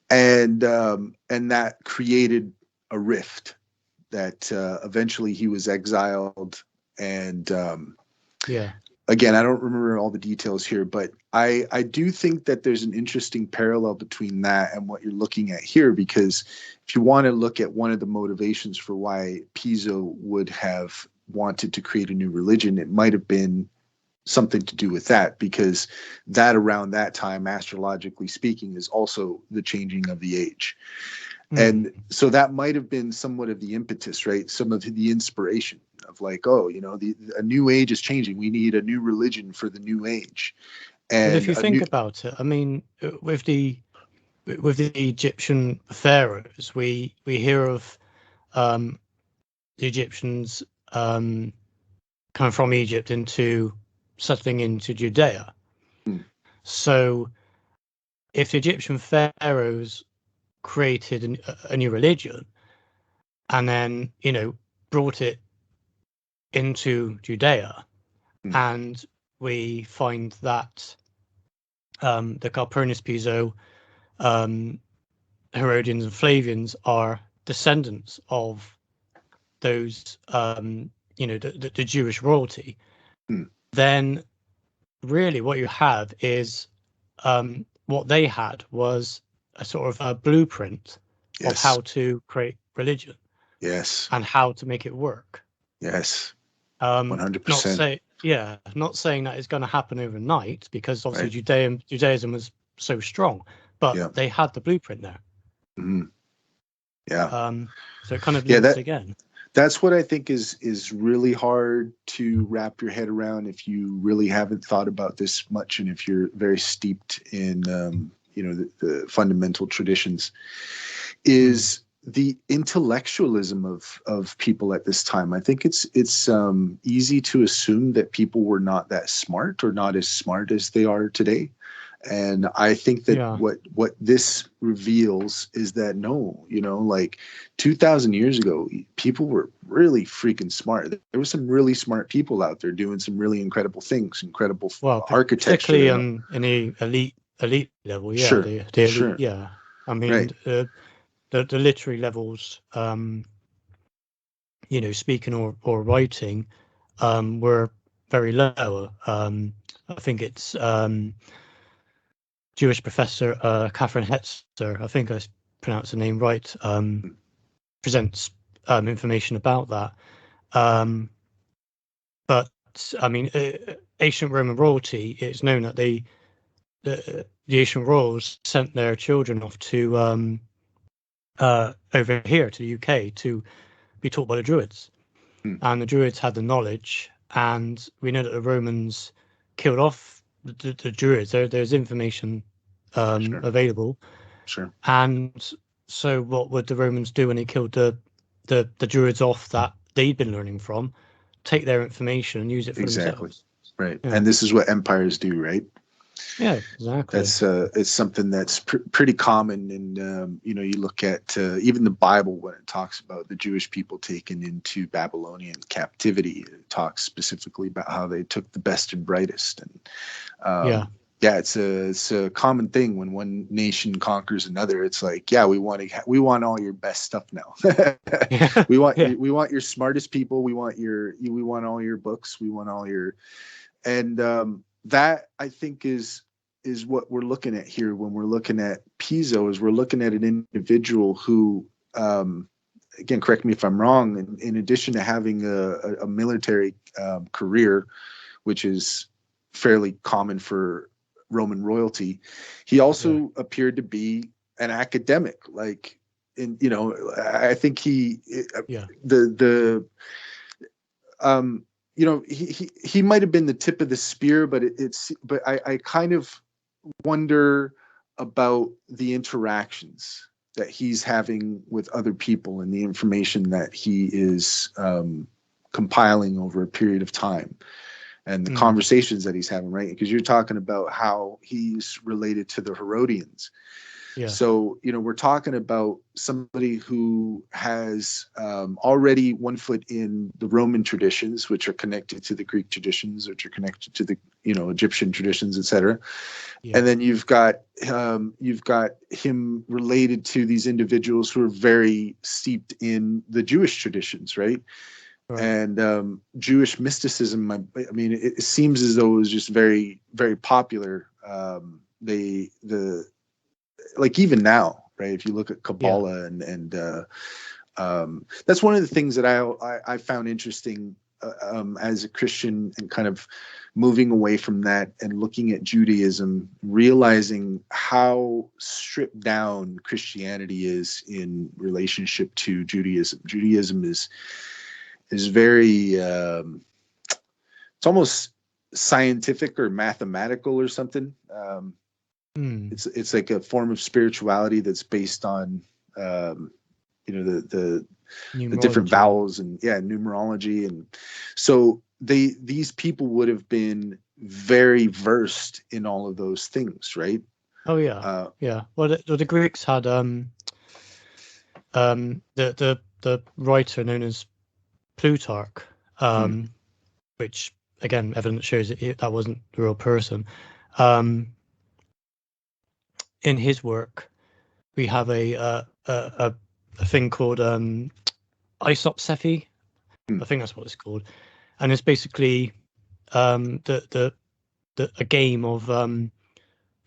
and that created a rift that eventually he was exiled. And again, I don't remember all the details here, but I do think that there's an interesting parallel between that and what you're looking at here, because if you want to look at one of the motivations for why Piso would have wanted to create a new religion, it might have been something to do with that, because that around that time, astrologically speaking, is also the changing of the age. And so that might have been somewhat of the impetus, right? Some of the inspiration of like, a new age is changing. We need a new religion for the new age. And if you think about it, I mean, with the Egyptian pharaohs, we hear of the Egyptians coming from Egypt into settling into Judea. So if the Egyptian pharaohs created a new religion and then brought it into Judea, and we find that the Calpurnius Piso, Herodians and Flavians are descendants of those the Jewish royalty, then really what you have is what they had was a sort of a blueprint of how to create religion, and how to make it work. 100%. Not saying that it's going to happen overnight, because obviously Judaism was so strong, but they had the blueprint there. So it kind of links again. That's what I think is really hard to wrap your head around if you really haven't thought about this much, and if you're very steeped in the fundamental traditions, is the intellectualism of people at this time. I think it's easy to assume that people were not that smart, or not as smart as they are today. And I think that what this reveals is that no, like 2,000 years ago, people were really freaking smart. There were some really smart people out there doing some really incredible things, incredible architecture. Particularly in the elite level, yeah. Sure, The elite, sure. yeah. I mean, Right. the literary levels, speaking or writing, were very low. I think it's Jewish professor Catherine Hetzer, I think I pronounced the name right, presents information about that. But I mean, ancient Roman royalty, it's known that the ancient royals sent their children off to over here to the UK to be taught by the Druids. And the Druids had the knowledge, and we know that the Romans killed off the Druids. There's information available. Sure. And so what would the Romans do when they killed the Druids off that they'd been learning from? Take their information and use it for themselves. Right. Yeah. And this is what empires do, right? Yeah, exactly. That's it's something that's pretty common. And you look at even the Bible, when it talks about the Jewish people taken into Babylonian captivity, it talks specifically about how they took the best and brightest. And it's a common thing when one nation conquers another. It's like, we want all your best stuff now. we want your smartest people. We want all your books. We want all your, and that, I think, is what we're looking at here when we're looking at Piso. Is we're looking at an individual who, again, correct me if I'm wrong, in addition to having a military career, which is fairly common for Roman royalty, he also appeared to be an academic. Like, I think he he might have been the tip of the spear, but I kind of wonder about the interactions that he's having with other people and the information that he is compiling over a period of time, and the conversations that he's having, right? Because you're talking about how he's related to the Herodians. Yeah. So, we're talking about somebody who has already one foot in the Roman traditions, which are connected to the Greek traditions, which are connected to the, Egyptian traditions, etc. Yeah. And then you've got him related to these individuals who are very steeped in the Jewish traditions, right? Right. And Jewish mysticism, I mean, it seems as though it was just very, very popular. Like even now, right? If you look at Kabbalah and that's one of the things that I found interesting as a Christian, and kind of moving away from that and looking at Judaism, realizing how stripped down Christianity is in relationship to Judaism. Judaism is very it's almost scientific or mathematical or something. It's like a form of spirituality that's based on the different vowels and numerology, and so these people would have been very versed in all of those things, right? Oh yeah, yeah. Well, the Greeks had the writer known as Plutarch, which again evidence shows that wasn't the real person. In his work, we have a thing called isopsephy. I think that's what it's called, and it's basically a game of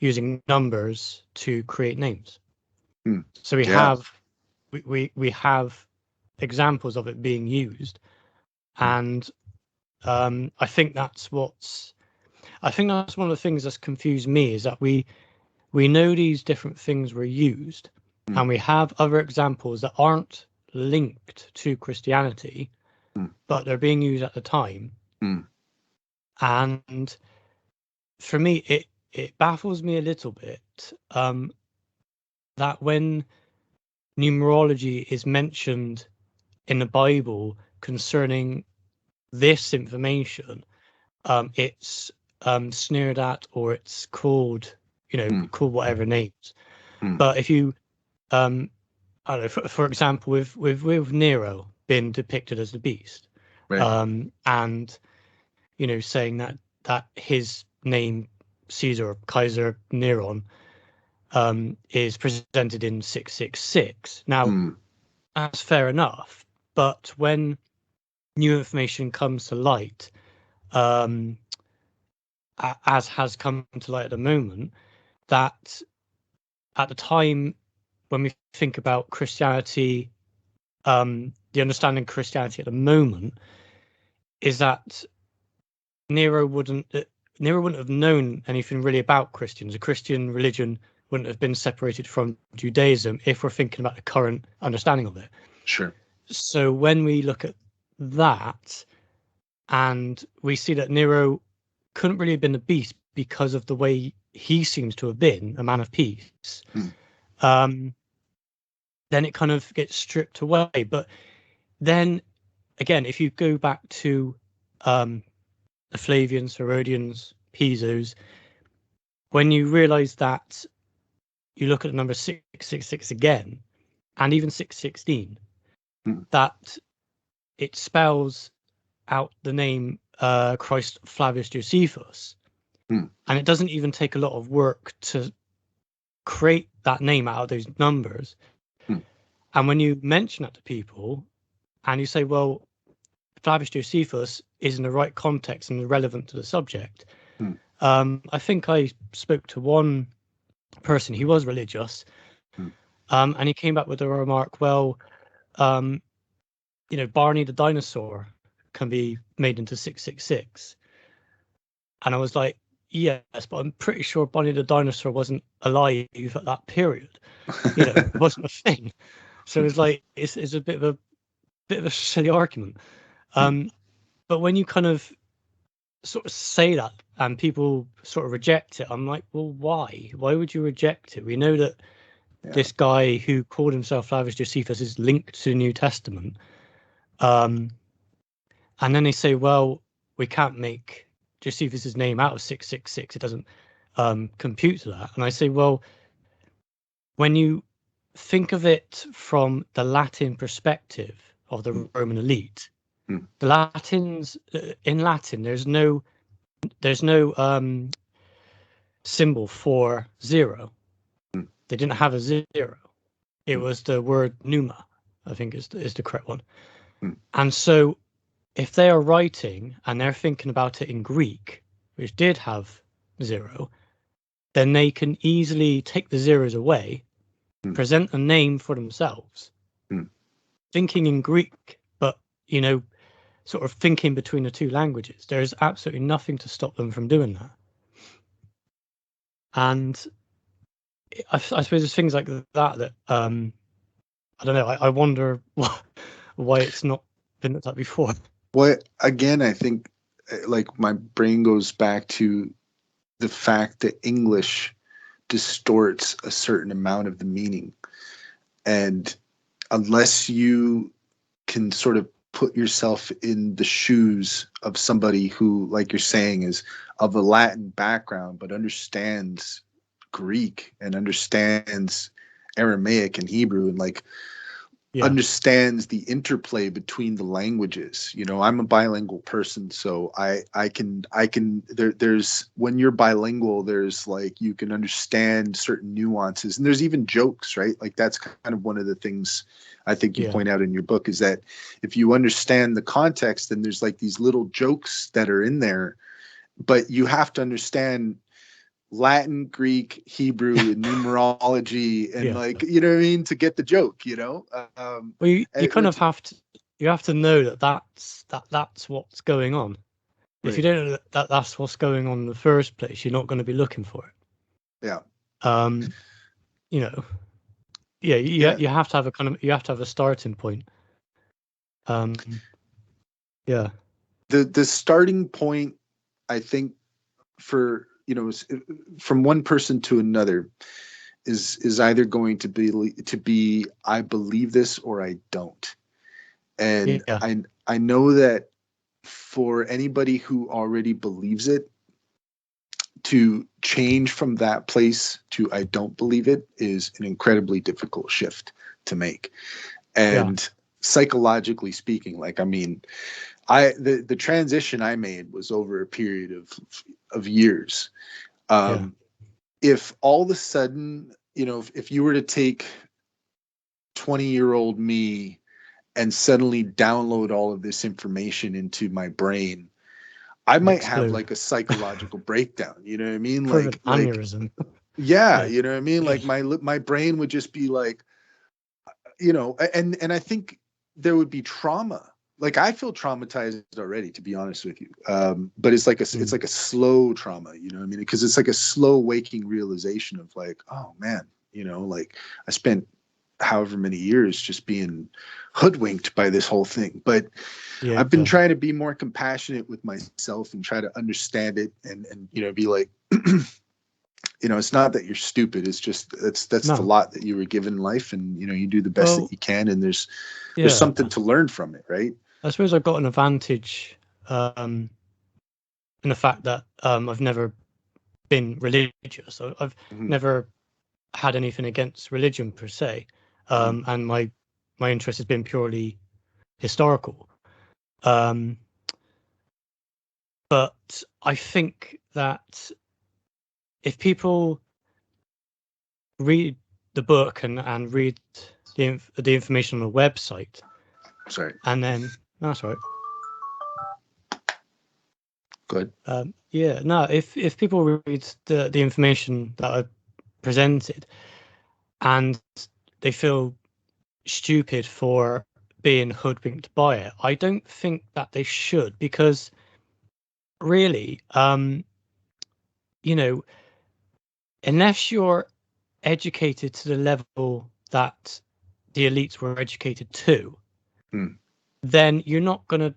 using numbers to create names. So we have examples of it being used, and I think that's one of the things that's confused me, is that we know these different things were used, and we have other examples that aren't linked to Christianity, but they're being used at the time. And for me, it baffles me a little bit that when numerology is mentioned in the Bible concerning this information, it's sneered at, or it's called, called whatever names. But if you, I don't know, for example, with Nero being depicted as the beast, Right. and saying that his name, Caesar or Kaiser Neron, is presented in 666. Now, that's fair enough, but when new information comes to light, as has come to light at the moment, that at the time when we think about Christianity, the understanding of Christianity at the moment is that Nero wouldn't have known anything really about Christians. A Christian religion wouldn't have been separated from Judaism if we're thinking about the current understanding of it. Sure. So when we look at that, and we see that Nero couldn't really have been a beast because of the way he seems to have been a man of peace, then it kind of gets stripped away. But then again, if you go back to the Flavians, Herodians, Pisos, when you realize that you look at the number 666 again, and even 616, that it spells out the name Christ Flavius Josephus, and it doesn't even take a lot of work to create that name out of those numbers. And when you mention that to people and you say, well, Flavius Josephus is in the right context and relevant to the subject, I think I spoke to one person, he was religious, and he came back with a remark, well, Barney the dinosaur can be made into 666. And I was like, yes, but I'm pretty sure Barney the dinosaur wasn't alive at that period. It wasn't a thing. So it's like it's a bit of a silly argument. But when you kind of sort of say that and people sort of reject it, I'm like, well, why? Why would you reject it? We know that this guy who called himself Flavius Josephus is linked to the New Testament. And then they say, well, we can't make Josephus's name out of 666. It doesn't compute to that. And I say, well, when you think of it from the Latin perspective of the Roman elite, the Latins, in Latin, there's no symbol for zero. They didn't have a zero. It was the word pneuma, I think is the correct one. And so if they are writing and they're thinking about it in Greek, which did have zero, then they can easily take the zeros away, present a name for themselves, thinking in Greek, but, sort of thinking between the two languages. There's absolutely nothing to stop them from doing that. And I suppose there's things like that I don't know. I wonder why it's not been looked at before. Well, again, I think like my brain goes back to the fact that English distorts a certain amount of the meaning. And unless you can sort of put yourself in the shoes of somebody who, like you're saying, is of a Latin background, but understands Greek and understands Aramaic and Hebrew and understands the interplay between the languages. I'm a bilingual person, so I can there's when you're bilingual, there's you can understand certain nuances, and there's even jokes, right? That's kind of one of the things I think you point out in your book, is that if you understand the context, then there's these little jokes that are in there, but you have to understand Latin, Greek, Hebrew, and numerology, and you know what I mean, to get the joke. Well, you kind of have to know that's what's going on. Right. If you don't know that that's what's going on in the first place, you're not going to be looking for it. You have to have you have to have a starting point. The starting point, I think, for from one person to another is either going to be I believe this or I don't. And Yeah. I know that for anybody who already believes it, to change from that place to I don't believe it is an incredibly difficult shift to make. And psychologically speaking, like, I mean, the transition I made was over a period of years. If all of a sudden, if you were to take 20-year-old me and suddenly download all of this information into my brain, I might have like a psychological breakdown. You know what I mean? Like aneurysm. Yeah, you know what I mean? Like my brain would just be like, and I think there would be trauma. Like, I feel traumatized already, to be honest with you. But it's like it's like a slow trauma, you know what I mean? Because it's like a slow waking realization of like, oh man, like I spent however many years just being hoodwinked by this whole thing. But I've been trying to be more compassionate with myself and try to understand it and be like, it's not that you're stupid. It's just that's the lot that you were given in life, and you do the best that you can, and there's something to learn from it, right? I suppose I've got an advantage in the fact that I've never been religious. I've never had anything against religion per se, and my interest has been purely historical. But I think that if people read the book and read the information on the website, and then that's right. Good. If people read the information that I presented and they feel stupid for being hoodwinked by it, I don't think that they should, because really, unless you're educated to the level that the elites were educated to, then you're not gonna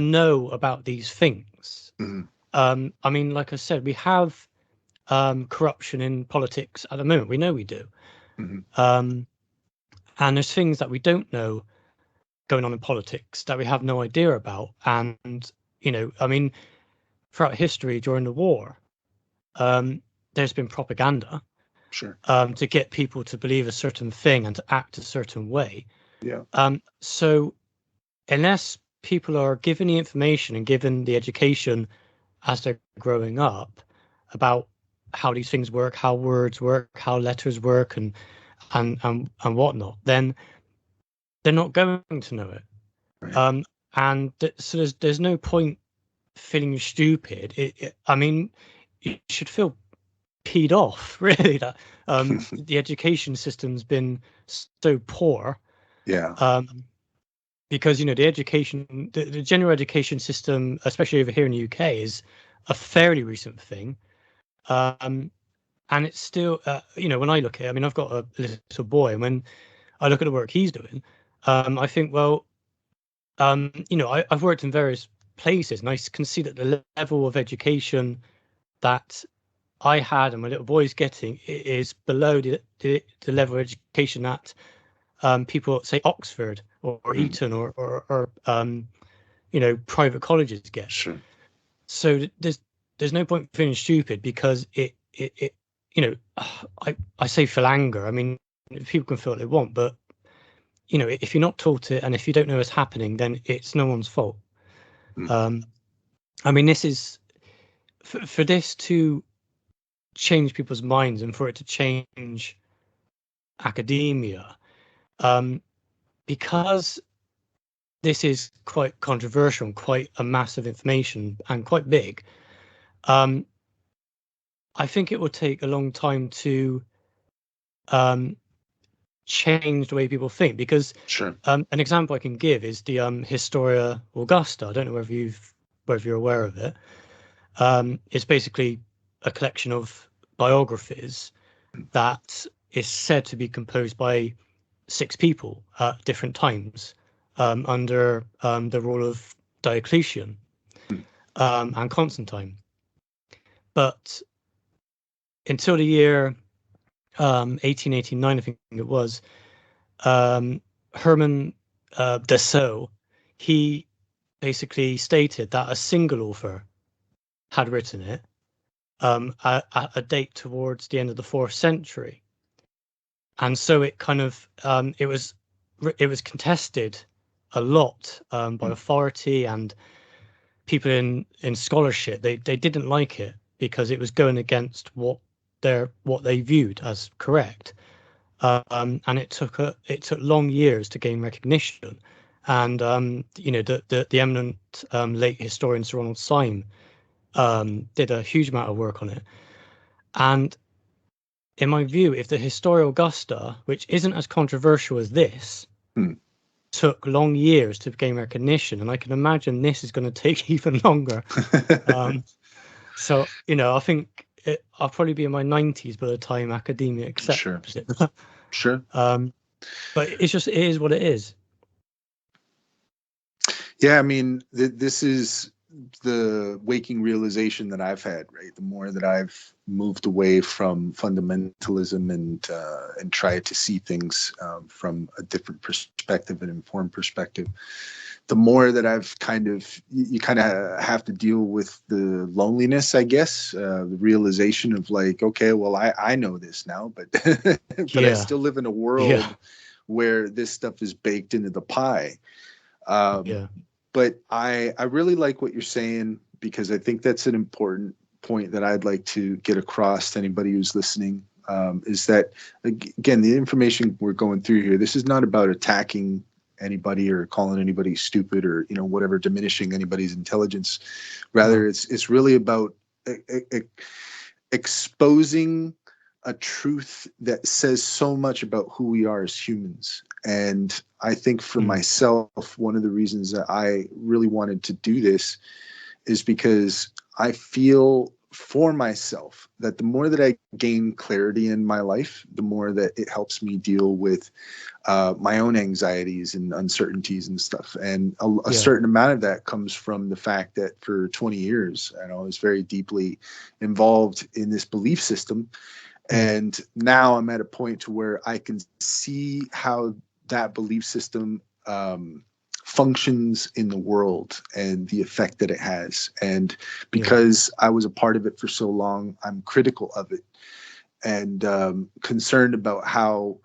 know about these things. I mean, like I said, we have corruption in politics at the moment. We know we do. And there's things that we don't know going on in politics that we have no idea about. And, I mean, throughout history during the war, there's been propaganda to get people to believe a certain thing and to act a certain way. So unless people are given the information and given the education as they're growing up about how these things work, how words work, how letters work, and whatnot, then they're not going to know it. So there's no point feeling stupid. I mean, you should feel peed off, really, that the education system's been so poor. Because the general education system, especially over here in the UK, is a fairly recent thing. And it's still, when I look at it, I mean, I've got a little boy, and when I look at the work he's doing, I think, well, I've worked in various places, and I can see that the level of education that I had and my little boy's getting is below the level of education that people at, say, Oxford or Eton or private colleges get. So there's no point feeling stupid, because it I say philanger. I mean, people can feel what they want, but if you're not taught it and if you don't know what's happening, then it's no one's fault. I mean, this is for this to change people's minds and for it to change academia, because this is quite controversial and quite a massive information and quite big. I think it will take a long time to change the way people think, because an example I can give is the Historia Augusta. I don't know whether you're aware of it. It's basically a collection of biographies that is said to be composed by 6 people at different times under the rule of Diocletian and Constantine. But until the year 1889, I think it was, Herman Dessau, he basically stated that a single author had written it at a date towards the end of the 4th century. And so it kind of it was contested a lot by authority and people in scholarship. They didn't like it because it was going against what they viewed as correct. And it took long years to gain recognition. And the eminent late historian Sir Ronald Syme did a huge amount of work on it. And in my view, if the Historia Augusta, which isn't as controversial as this, took long years to gain recognition, and I can imagine this is going to take even longer. So, I think I'll probably be in my 90s by the time academia accepts it. Sure. But it is what it is. Yeah, I mean, this is the waking realization that I've had, right? The more that I've moved away from fundamentalism and tried to see things from a different perspective, an informed perspective, the more that I've you kind of have to deal with the loneliness, I guess, the realization of like, okay, well, I know this now, but I still live in a world where this stuff is baked into the pie. But I really like what you're saying, because I think that's an important point that I'd like to get across to anybody who's listening, is that, again, the information we're going through here, this is not about attacking anybody or calling anybody stupid or, whatever, diminishing anybody's intelligence. Rather, it's really about exposing a truth that says so much about who we are as humans. And I think for myself, one of the reasons that I really wanted to do this is because I feel for myself that the more that I gain clarity in my life, the more that it helps me deal with my own anxieties and uncertainties and stuff. And a certain amount of that comes from the fact that for 20 years, I was very deeply involved in this belief system. And now I'm at a point to where I can see how that belief system functions in the world and the effect that it has. And because I was a part of it for so long, I'm critical of it and concerned about how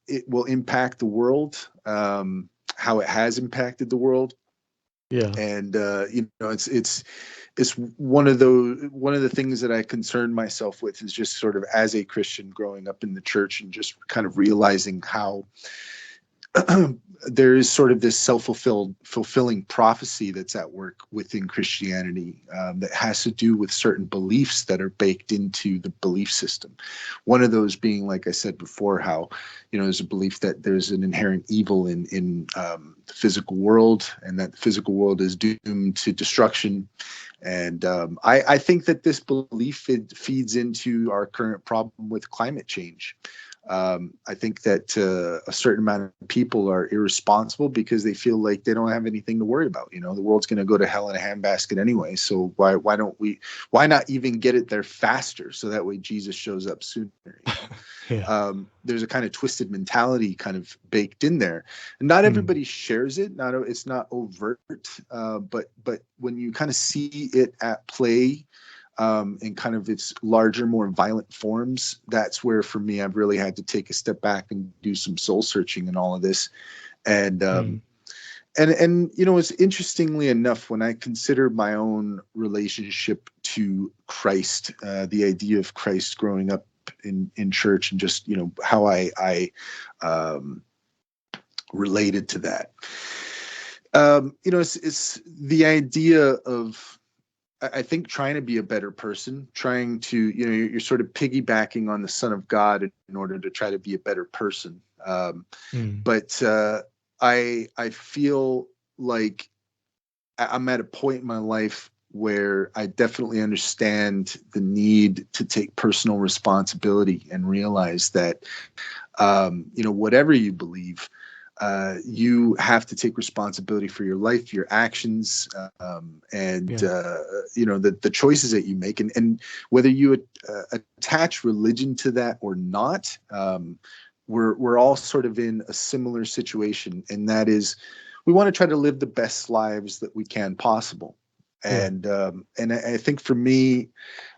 it will impact the world, how it has impacted the world. And it's one of the things that I concern myself with is just sort of as a Christian growing up in the church and just kind of realizing how there is sort of this fulfilling prophecy that's at work within Christianity that has to do with certain beliefs that are baked into the belief system. One of those being, like I said before, how there's a belief that there's an inherent evil in the physical world, and that the physical world is doomed to destruction. And I think that this belief feeds into our current problem with climate change. I think that a certain amount of people are irresponsible because they feel like they don't have anything to worry about. The world's going to go to hell in a handbasket anyway. So why not even get it there faster so that way Jesus shows up sooner? There's a kind of twisted mentality kind of baked in there, and not everybody shares it. It's not overt, but when you kind of see it at play, in kind of its larger, more violent forms, that's where, for me, I've really had to take a step back and do some soul searching in all of this. And it's interestingly enough, when I consider my own relationship to Christ, the idea of Christ growing up in church and just, how I related to that. It's the idea of, I think, trying to be a better person, trying to, you're sort of piggybacking on the Son of God in order to try to be a better person. But I feel like I'm at a point in my life where I definitely understand the need to take personal responsibility and realize that, whatever you believe, you have to take responsibility for your life, your actions, and the choices that you make, and whether you attach religion to that or not. We're all sort of in a similar situation, and that is, we want to try to live the best lives that we can possible. And I think for me,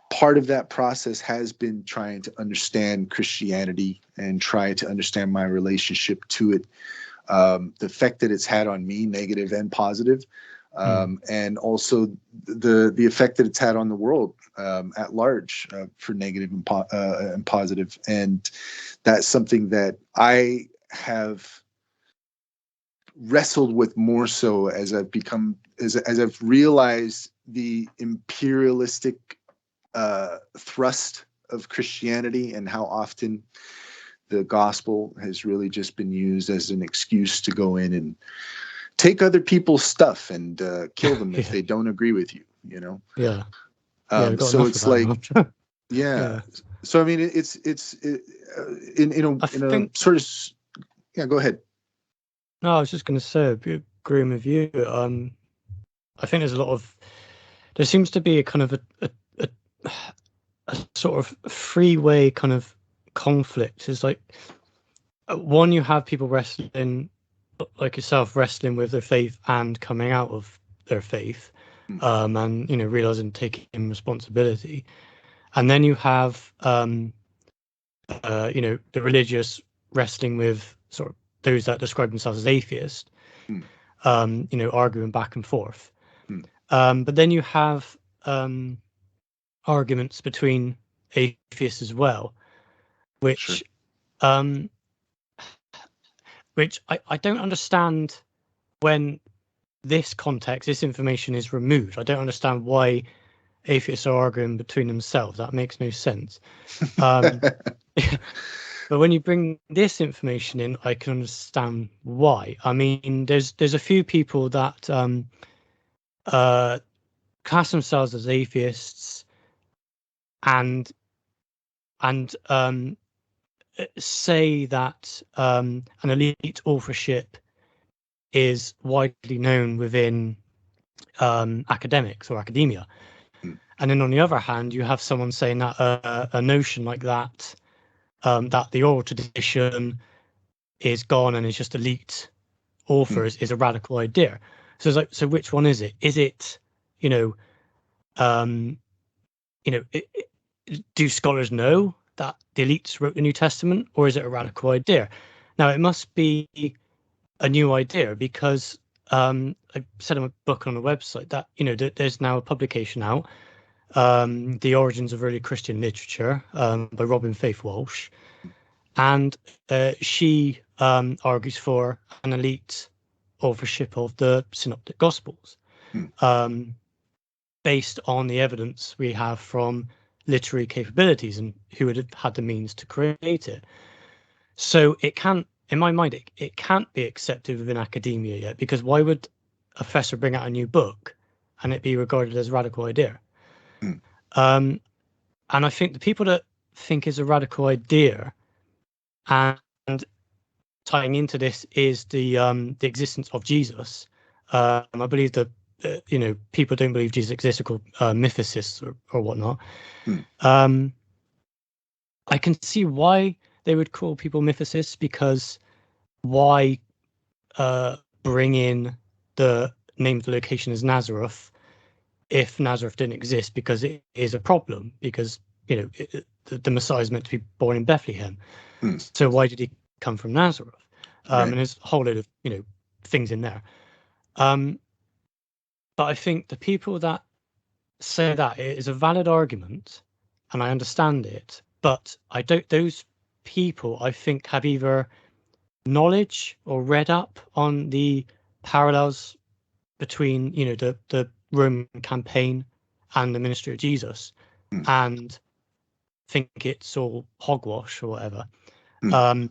part of that process has been trying to understand Christianity and try to understand my relationship to it, the effect that it's had on me, negative and positive, and also the effect that it's had on the world at large, for negative and positive. And that's something that I have wrestled with more so as I've realized the imperialistic thrust of Christianity, and how often the gospel has really just been used as an excuse to go in and take other people's stuff and kill them if they don't agree with you, so it's like, so I mean, it's in a sort of, go ahead. No, I was just going to say, I'm agreeing with you. I think there seems to be a kind of a sort of freeway kind of conflict. Is like, one, you have people wrestling, like yourself, wrestling with their faith and coming out of their faith, and realizing, taking responsibility, and then you have the religious wrestling with sort of those that describe themselves as atheist, arguing back and forth. But then you have arguments between atheists as well, which I don't understand. When this information is removed, I don't understand why atheists are arguing between themselves. That makes no sense. But when you bring this information in, I can understand why. I mean, there's a few people that class themselves as atheists and say that an elite authorship is widely known within academics or academia. And then on the other hand, you have someone saying that a notion like that, that the oral tradition is gone and is just elite authors, is a radical idea. So it's like, so which one is it? Is it, do scholars know that the elites wrote the New Testament, or is it a radical idea? Now, it must be a new idea, because I said in my book on the website that there's now a publication out, The Origins of Early Christian Literature, by Robin Faith Walsh, and she argues for an elite authorship of the Synoptic Gospels, based on the evidence we have from literary capabilities and who would have had the means to create it. So it can't, in my mind, it can't be accepted within academia yet, because why would a professor bring out a new book and it be regarded as a radical idea? And I think the people that think it's a radical idea, and tying into this is the existence of Jesus. I believe that people don't believe Jesus exists, are called mythicists or whatnot. I can see why they would call people mythicists, because why bring in the name of the location as Nazareth if Nazareth didn't exist? Because it is a problem, because the Messiah is meant to be born in Bethlehem. So why did he come from Nazareth? And there's a whole load of things in there. But I think the people that say that it is a valid argument, and I understand it, but I don't. Those people, I think, have either knowledge or read up on the parallels between the Roman campaign and the ministry of Jesus, and think it's all hogwash or whatever. And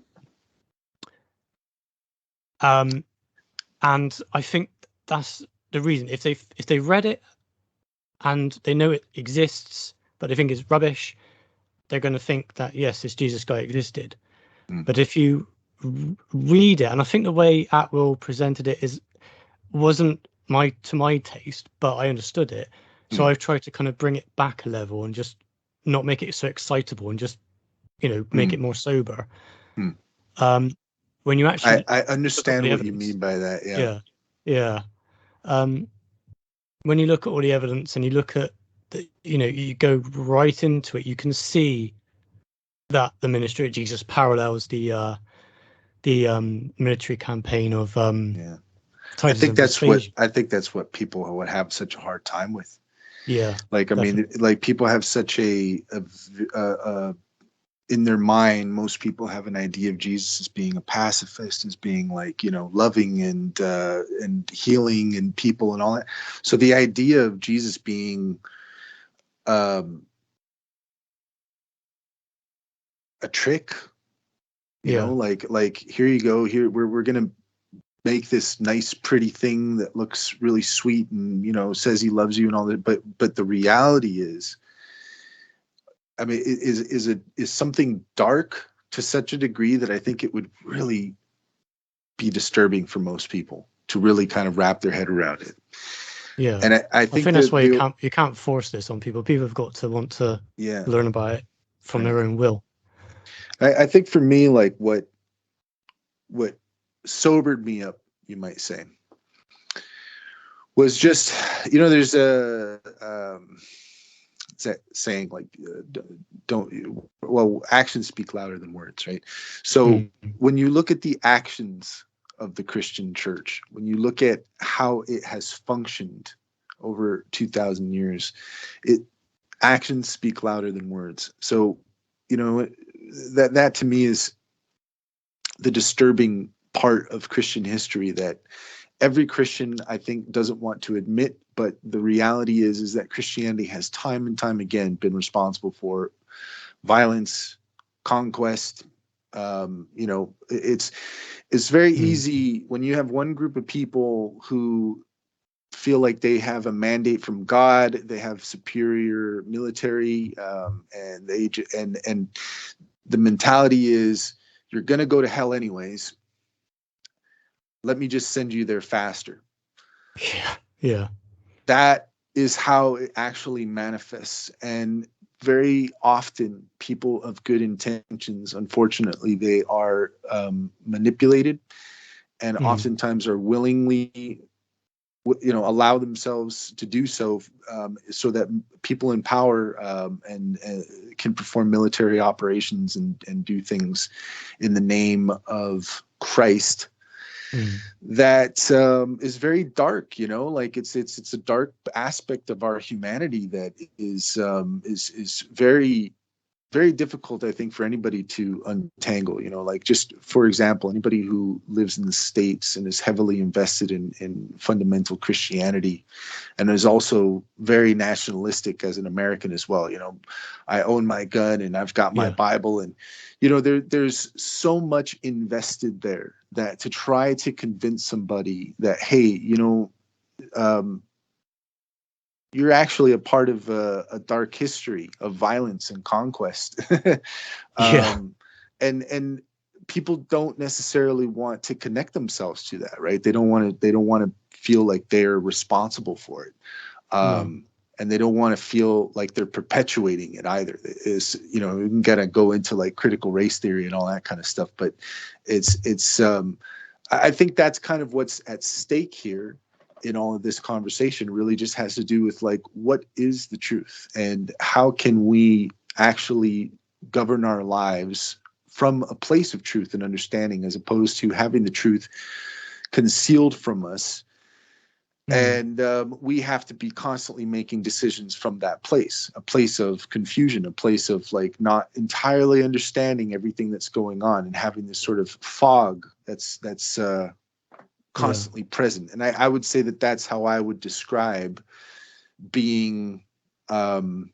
I think that's the reason. If they read it and they know it exists, but they think it's rubbish, they're going to think that yes, this Jesus guy existed. But if you read it, and I think the way Atwill presented it wasn't to my taste, but I understood it. So Mm, I've tried to kind of bring it back a level and just not make it so excitable and just, make mm, it more sober. mm. Um, when you I, actually I look at all understand the what you evidence, mean by that. Yeah. yeah, yeah. Um, when you look at all the evidence and you look at you go right into it, you can see that the ministry of Jesus parallels the military campaign of Yeah. Titus and Vespasian. I think that's what people would have such a hard time with. Yeah, Like, I mean, definitely. like people have such a in their mind, most people have an idea of Jesus as being a pacifist, as being like, loving and healing and people and all that. So the idea of Jesus being um, a trick, Yeah, like here you go, here we're gonna make this nice, pretty thing that looks really sweet and says he loves you and all that. But the reality is, I mean, is something dark to such a degree that I think it would really be disturbing for most people to really kind of wrap their head around it. yeah. And I I think think that's that why the you can't force this on people. People have got to want to yeah, learn about it from right. their own will. I think for me, like what sobered me up, you might say, was just there's a saying like don't well actions speak louder than words, right? So Mm. when you look at the actions of the Christian church, when you look at how it has functioned over 2,000 years, it actions speak louder than words. So you know that to me is the disturbing part of Christian history that every Christian, I think, doesn't want to admit, but the reality is that Christianity has time and time again been responsible for violence, conquest. It's very Mm. easy when you have one group of people who feel like they have a mandate from God, they have superior military, and the mentality is you're going to go to hell anyways. Let me just send you there faster. Yeah, yeah. That is how it actually manifests. And very often, people of good intentions, unfortunately, they are manipulated and Mm. oftentimes are willingly, allow themselves to do so, so that people in power and can perform military operations and do things in the name of Christ Mm. that is very dark. Like it's a dark aspect of our humanity that is very very difficult, I think, for anybody to untangle. Like, just for example, anybody who lives in the States and is heavily invested in fundamental Christianity and is also very nationalistic as an American as well. I own my gun and I've got my Yeah, Bible, and there's so much invested there that to try to convince somebody that, hey, um, you're actually a part of a dark history of violence and conquest. yeah, um, and people don't necessarily want to connect themselves to that, right? They don't want to feel like they're responsible for it. no, And they don't want to feel like they're perpetuating it either. Is we can kind of go into like critical race theory and all that kind of stuff, but it's I think that's kind of what's at stake here in all of this conversation. Really just has to do with like, what is the truth and how can we actually govern our lives from a place of truth and understanding, as opposed to having the truth concealed from us. mm. And we have to be constantly making decisions from that place, a place of confusion, a place of like not entirely understanding everything that's going on and having this sort of fog that's Yeah, constantly present. And I would say that that's how I would describe being um,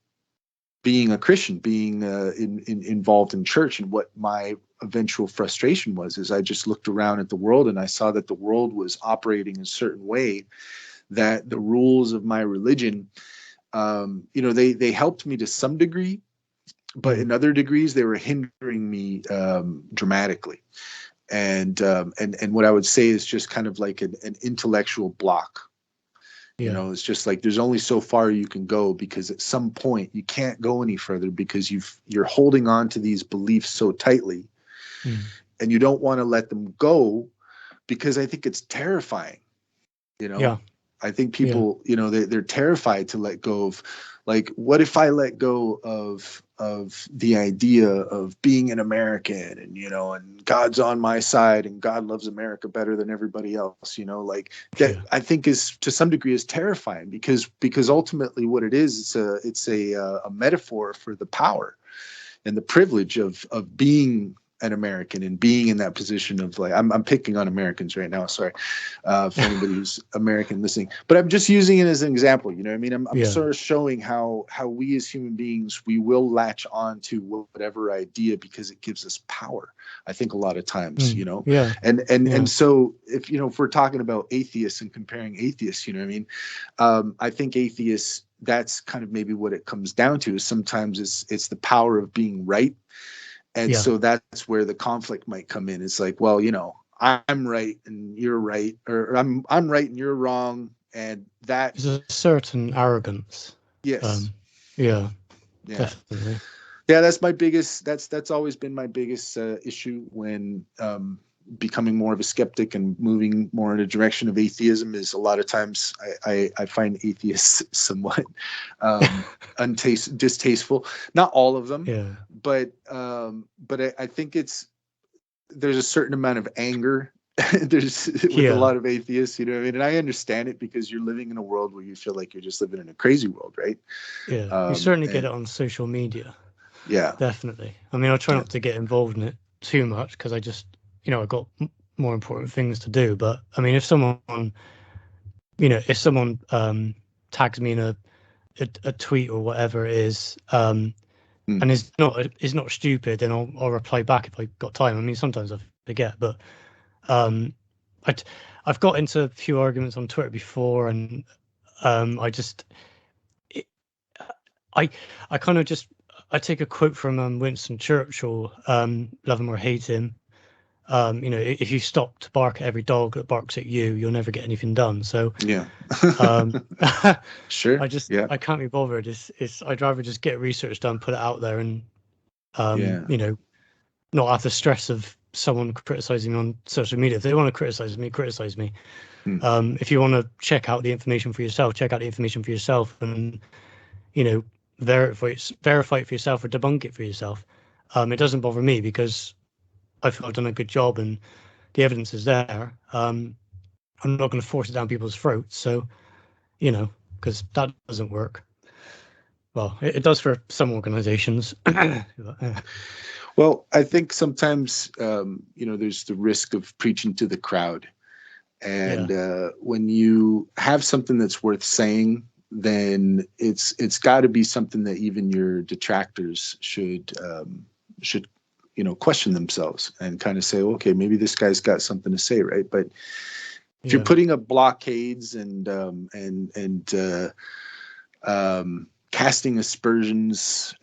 being a Christian, being involved in church. And what my eventual frustration was is I just looked around at the world and I saw that the world was operating a certain way, that the rules of my religion, they helped me to some degree, but mm. in other degrees they were hindering me dramatically. And what I would say is just kind of like an intellectual block. You Yeah. know, it's just like there's only so far you can go, because at some point you can't go any further, because you're holding on to these beliefs so tightly, and you don't want to let them go, because I think it's terrifying. You know, Yeah. I think people, you know, they're terrified to let go of, like, what if I let go of the idea of being an American, and, you know, and God's on my side and God loves America better than everybody else, you know, like that. Yeah. I think is, to some degree, is terrifying, because ultimately what it is, it's a metaphor for the power and the privilege of being an American, and being in that position of, like, I'm picking on Americans right now. Sorry, for anybody who's American listening, but I'm just using it as an example. You know what I mean? I'm sort of showing how we as human beings, we will latch on to whatever idea, because it gives us power. I think a lot of times, you know, and so if, you know, if we're talking about atheists and comparing atheists, you know what I mean? I think atheists, that's kind of maybe what it comes down to, is sometimes it's the power of being right. And so that's where the conflict might come in. It's like, well, you know, I'm right and you're right, or I'm right and you're wrong. And that there's a certain arrogance. Yes. Yeah, Yeah. definitely. Yeah, that's my biggest, that's always been my biggest issue when becoming more of a skeptic and moving more in a direction of atheism, is a lot of times I find atheists somewhat distasteful. Not all of them, but I think there's a certain amount of anger there's with a lot of atheists, you know what I mean? And I understand it, because you're living in a world where you feel like you're just living in a crazy world, right? Yeah, you certainly get it on social media. Yeah, definitely. I mean, I try not to get involved in it too much, because I just, you know, I've got more important things to do. But I mean, if someone, you know, if someone tags me in a tweet or whatever it is, and is not stupid, then I'll reply back if I got time. I mean, sometimes I forget, but I've got into a few arguments on Twitter before, and I just I kind of just, I take a quote from Winston Churchill, love him or hate him. You know, if you stop to bark at every dog that barks at you, you'll never get anything done. So yeah, sure. I can't be bothered. I'd rather just get research done, put it out there, and you know, not have the stress of someone criticizing me on social media. If they want to criticize me, criticize me. If you want to check out the information for yourself, check out the information for yourself, and, you know, verify it for yourself or debunk it for yourself. It doesn't bother me, because I feel I've done a good job and the evidence is there. I'm not going to force it down people's throats. So, you know, because that doesn't work. Well, it does for some organizations. Well, I think sometimes, you know, there's the risk of preaching to the crowd. And when you have something that's worth saying, then it's got to be something that even your detractors should you know, question themselves and kind of say, okay, maybe this guy's got something to say, right? But if you're putting up blockades and casting aspersions,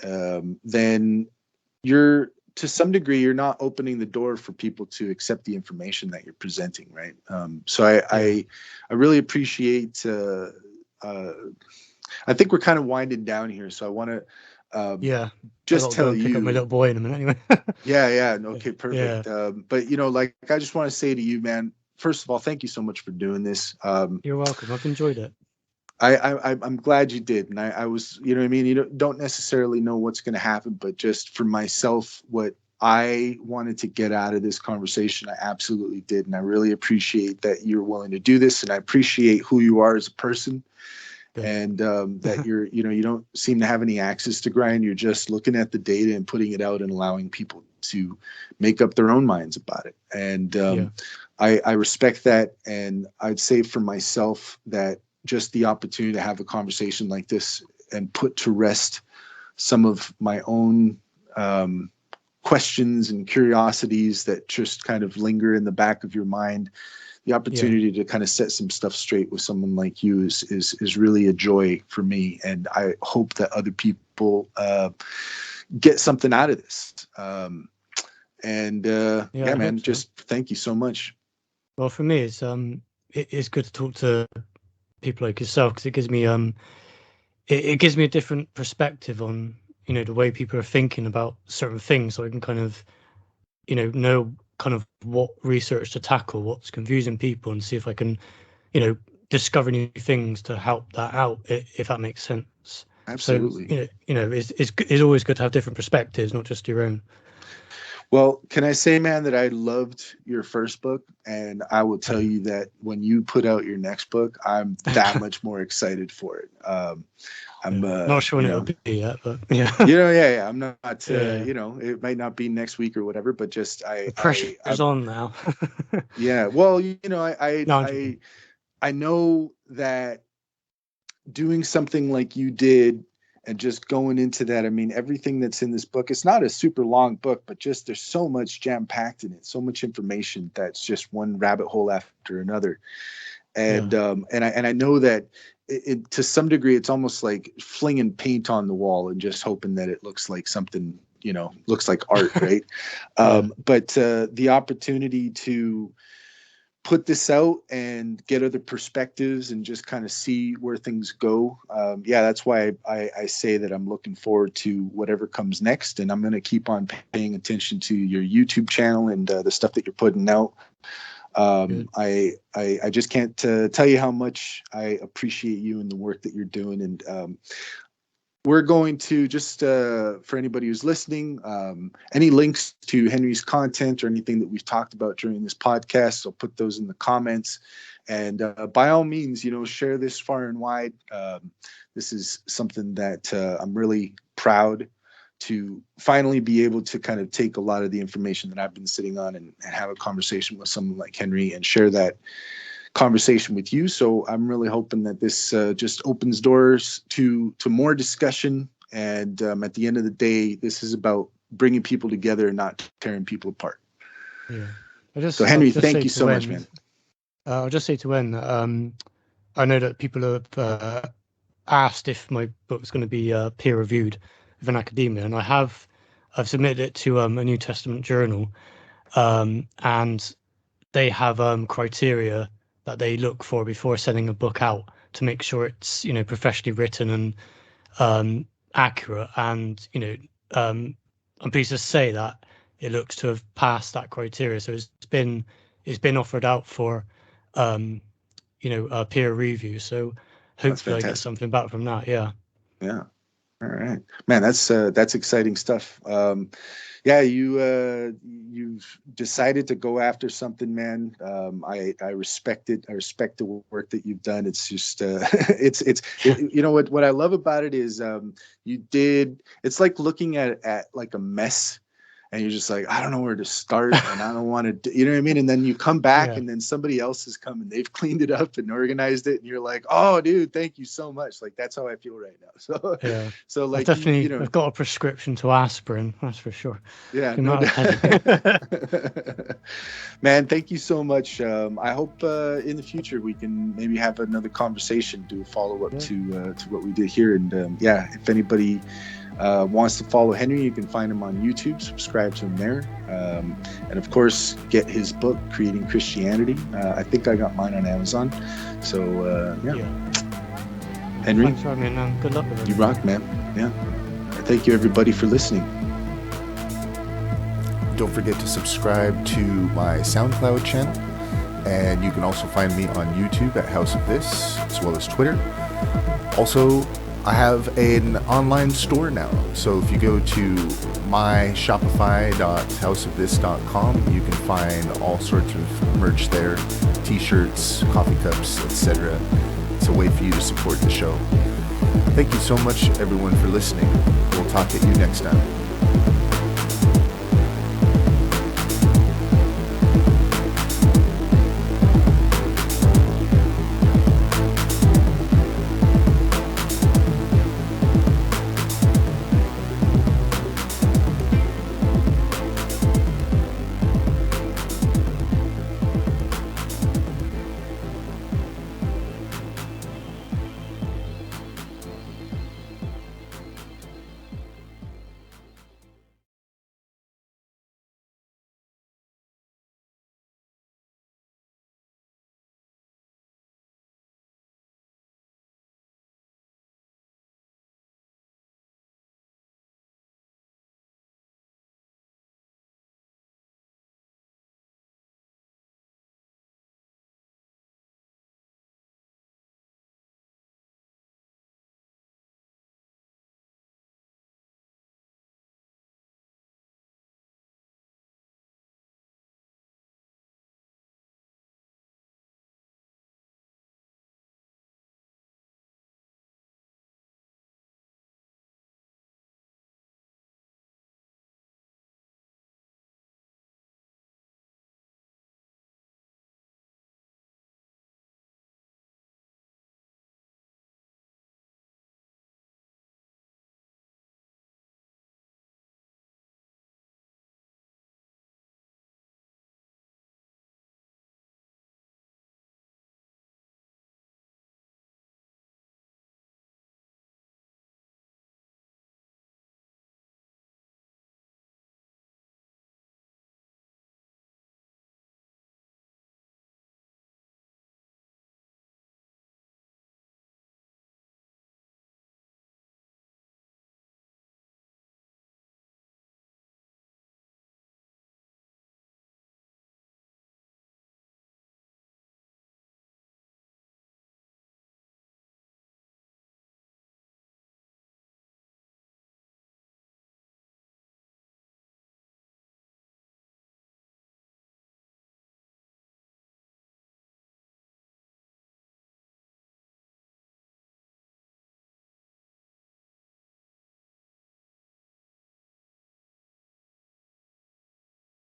then you're, to some degree, you're not opening the door for people to accept the information that you're presenting, right? So I really appreciate. I think we're kind of winding down here, so I want to just tell you. Pick up my little boy in a minute, anyway. Yeah. Okay, perfect. But, you know, like, I just want to say to you, man, first of all, thank you so much for doing this. You're welcome. I've enjoyed it. I'm glad you did. And I was, you know what I mean? You don't necessarily know what's going to happen, but just for myself, what I wanted to get out of this conversation, I absolutely did. And I really appreciate that you're willing to do this. And I appreciate who you are as a person. Good. And that you're, you know, you don't seem to have any axes to grind. You're just looking at the data and putting it out and allowing people to make up their own minds about it. And I respect that. And I'd say for myself that just the opportunity to have a conversation like this and put to rest some of my own questions and curiosities that just kind of linger in the back of your mind, the opportunity to kind of set some stuff straight with someone like you is really a joy for me. And I hope that other people get something out of this. And Yeah, I man, hope so. just thank you so much. Well, for me, it's good to talk to people like yourself, because it gives me it gives me a different perspective on, the way people are thinking about certain things, so I can kind of, know kind of what research to tackle, what's confusing people, and see if I can, discover new things to help that out, if that makes sense. So, Absolutely. it's always good to have different perspectives, not just your own. Well, can I say, man, that I loved your first book, and I will tell you that when you put out your next book, I'm that much more excited for it. I'm, Not sure when it'll be yet, but yeah. yeah. I'm not, Yeah. it might not be next week or whatever, but just The pressure's on now. yeah. Well, No, I'm joking. I know that doing something like you did and just going into that, I mean, everything that's in this book, it's not a super long book, but just there's so much jam packed in it, so much information that's just one rabbit hole after another. And Yeah. and I know that to some degree it's almost like flinging paint on the wall and just hoping that it looks like something, looks like art, right? Yeah. But the opportunity to put this out and get other perspectives and just kind of see where things go. Yeah, that's why I say that I'm looking forward to whatever comes next, and I'm going to keep on paying attention to your YouTube channel and the stuff that you're putting out. I just can't tell you how much I appreciate you and the work that you're doing. And we're going to just, for anybody who's listening, any links to Henry's content or anything that we've talked about during this podcast, I'll put those in the comments. And by all means, share this far and wide. This is something that I'm really proud to finally be able to kind of take a lot of the information that I've been sitting on and have a conversation with someone like Henry and share that conversation with you. So I'm really hoping that this just opens doors to more discussion. And at the end of the day, this is about bringing people together and not tearing people apart. Yeah. So Henry, thank you so much, man. I'll just say to end that I know that people have asked if my book's going to be peer reviewed with an academia, and I've submitted it to a New Testament journal, and they have criteria that they look for before sending a book out to make sure it's professionally written and accurate. And I'm pleased to say that it looks to have passed that criteria. So it's been offered out for a peer review. So hopefully I get something back from that. Yeah. Yeah. All right, man. That's exciting stuff. Yeah, you've decided to go after something, man. I respect it. I respect the work that you've done. It's just what I love about it is it's like looking at like a mess, and you're just like, I don't know where to start, and I don't want to, you know what I mean? And then you come back, and then somebody else has come and they've cleaned it up and organized it, and you're like, oh, dude, thank you so much. Like, that's how I feel right now. So, yeah. So like, I've got a prescription to aspirin, that's for sure. Yeah, no man, thank you so much. I hope in the future we can maybe have another conversation, do a follow up to what we did here. And if anybody wants to follow Henry, you can find him on YouTube, subscribe to him there, and of course get his book Creating Christianity. I think I got mine on Amazon. So Henry, thanks for having me, good luck with it. You rock, man. Yeah, thank you everybody for listening. Don't forget to subscribe to my SoundCloud channel, and you can also find me on YouTube at House of This, as well as Twitter. Also, I have an online store now, so if you go to myshopify.houseofthis.com, you can find all sorts of merch there, t-shirts, coffee cups, etc. It's a way for you to support the show. Thank you so much, everyone, for listening. We'll talk to you next time.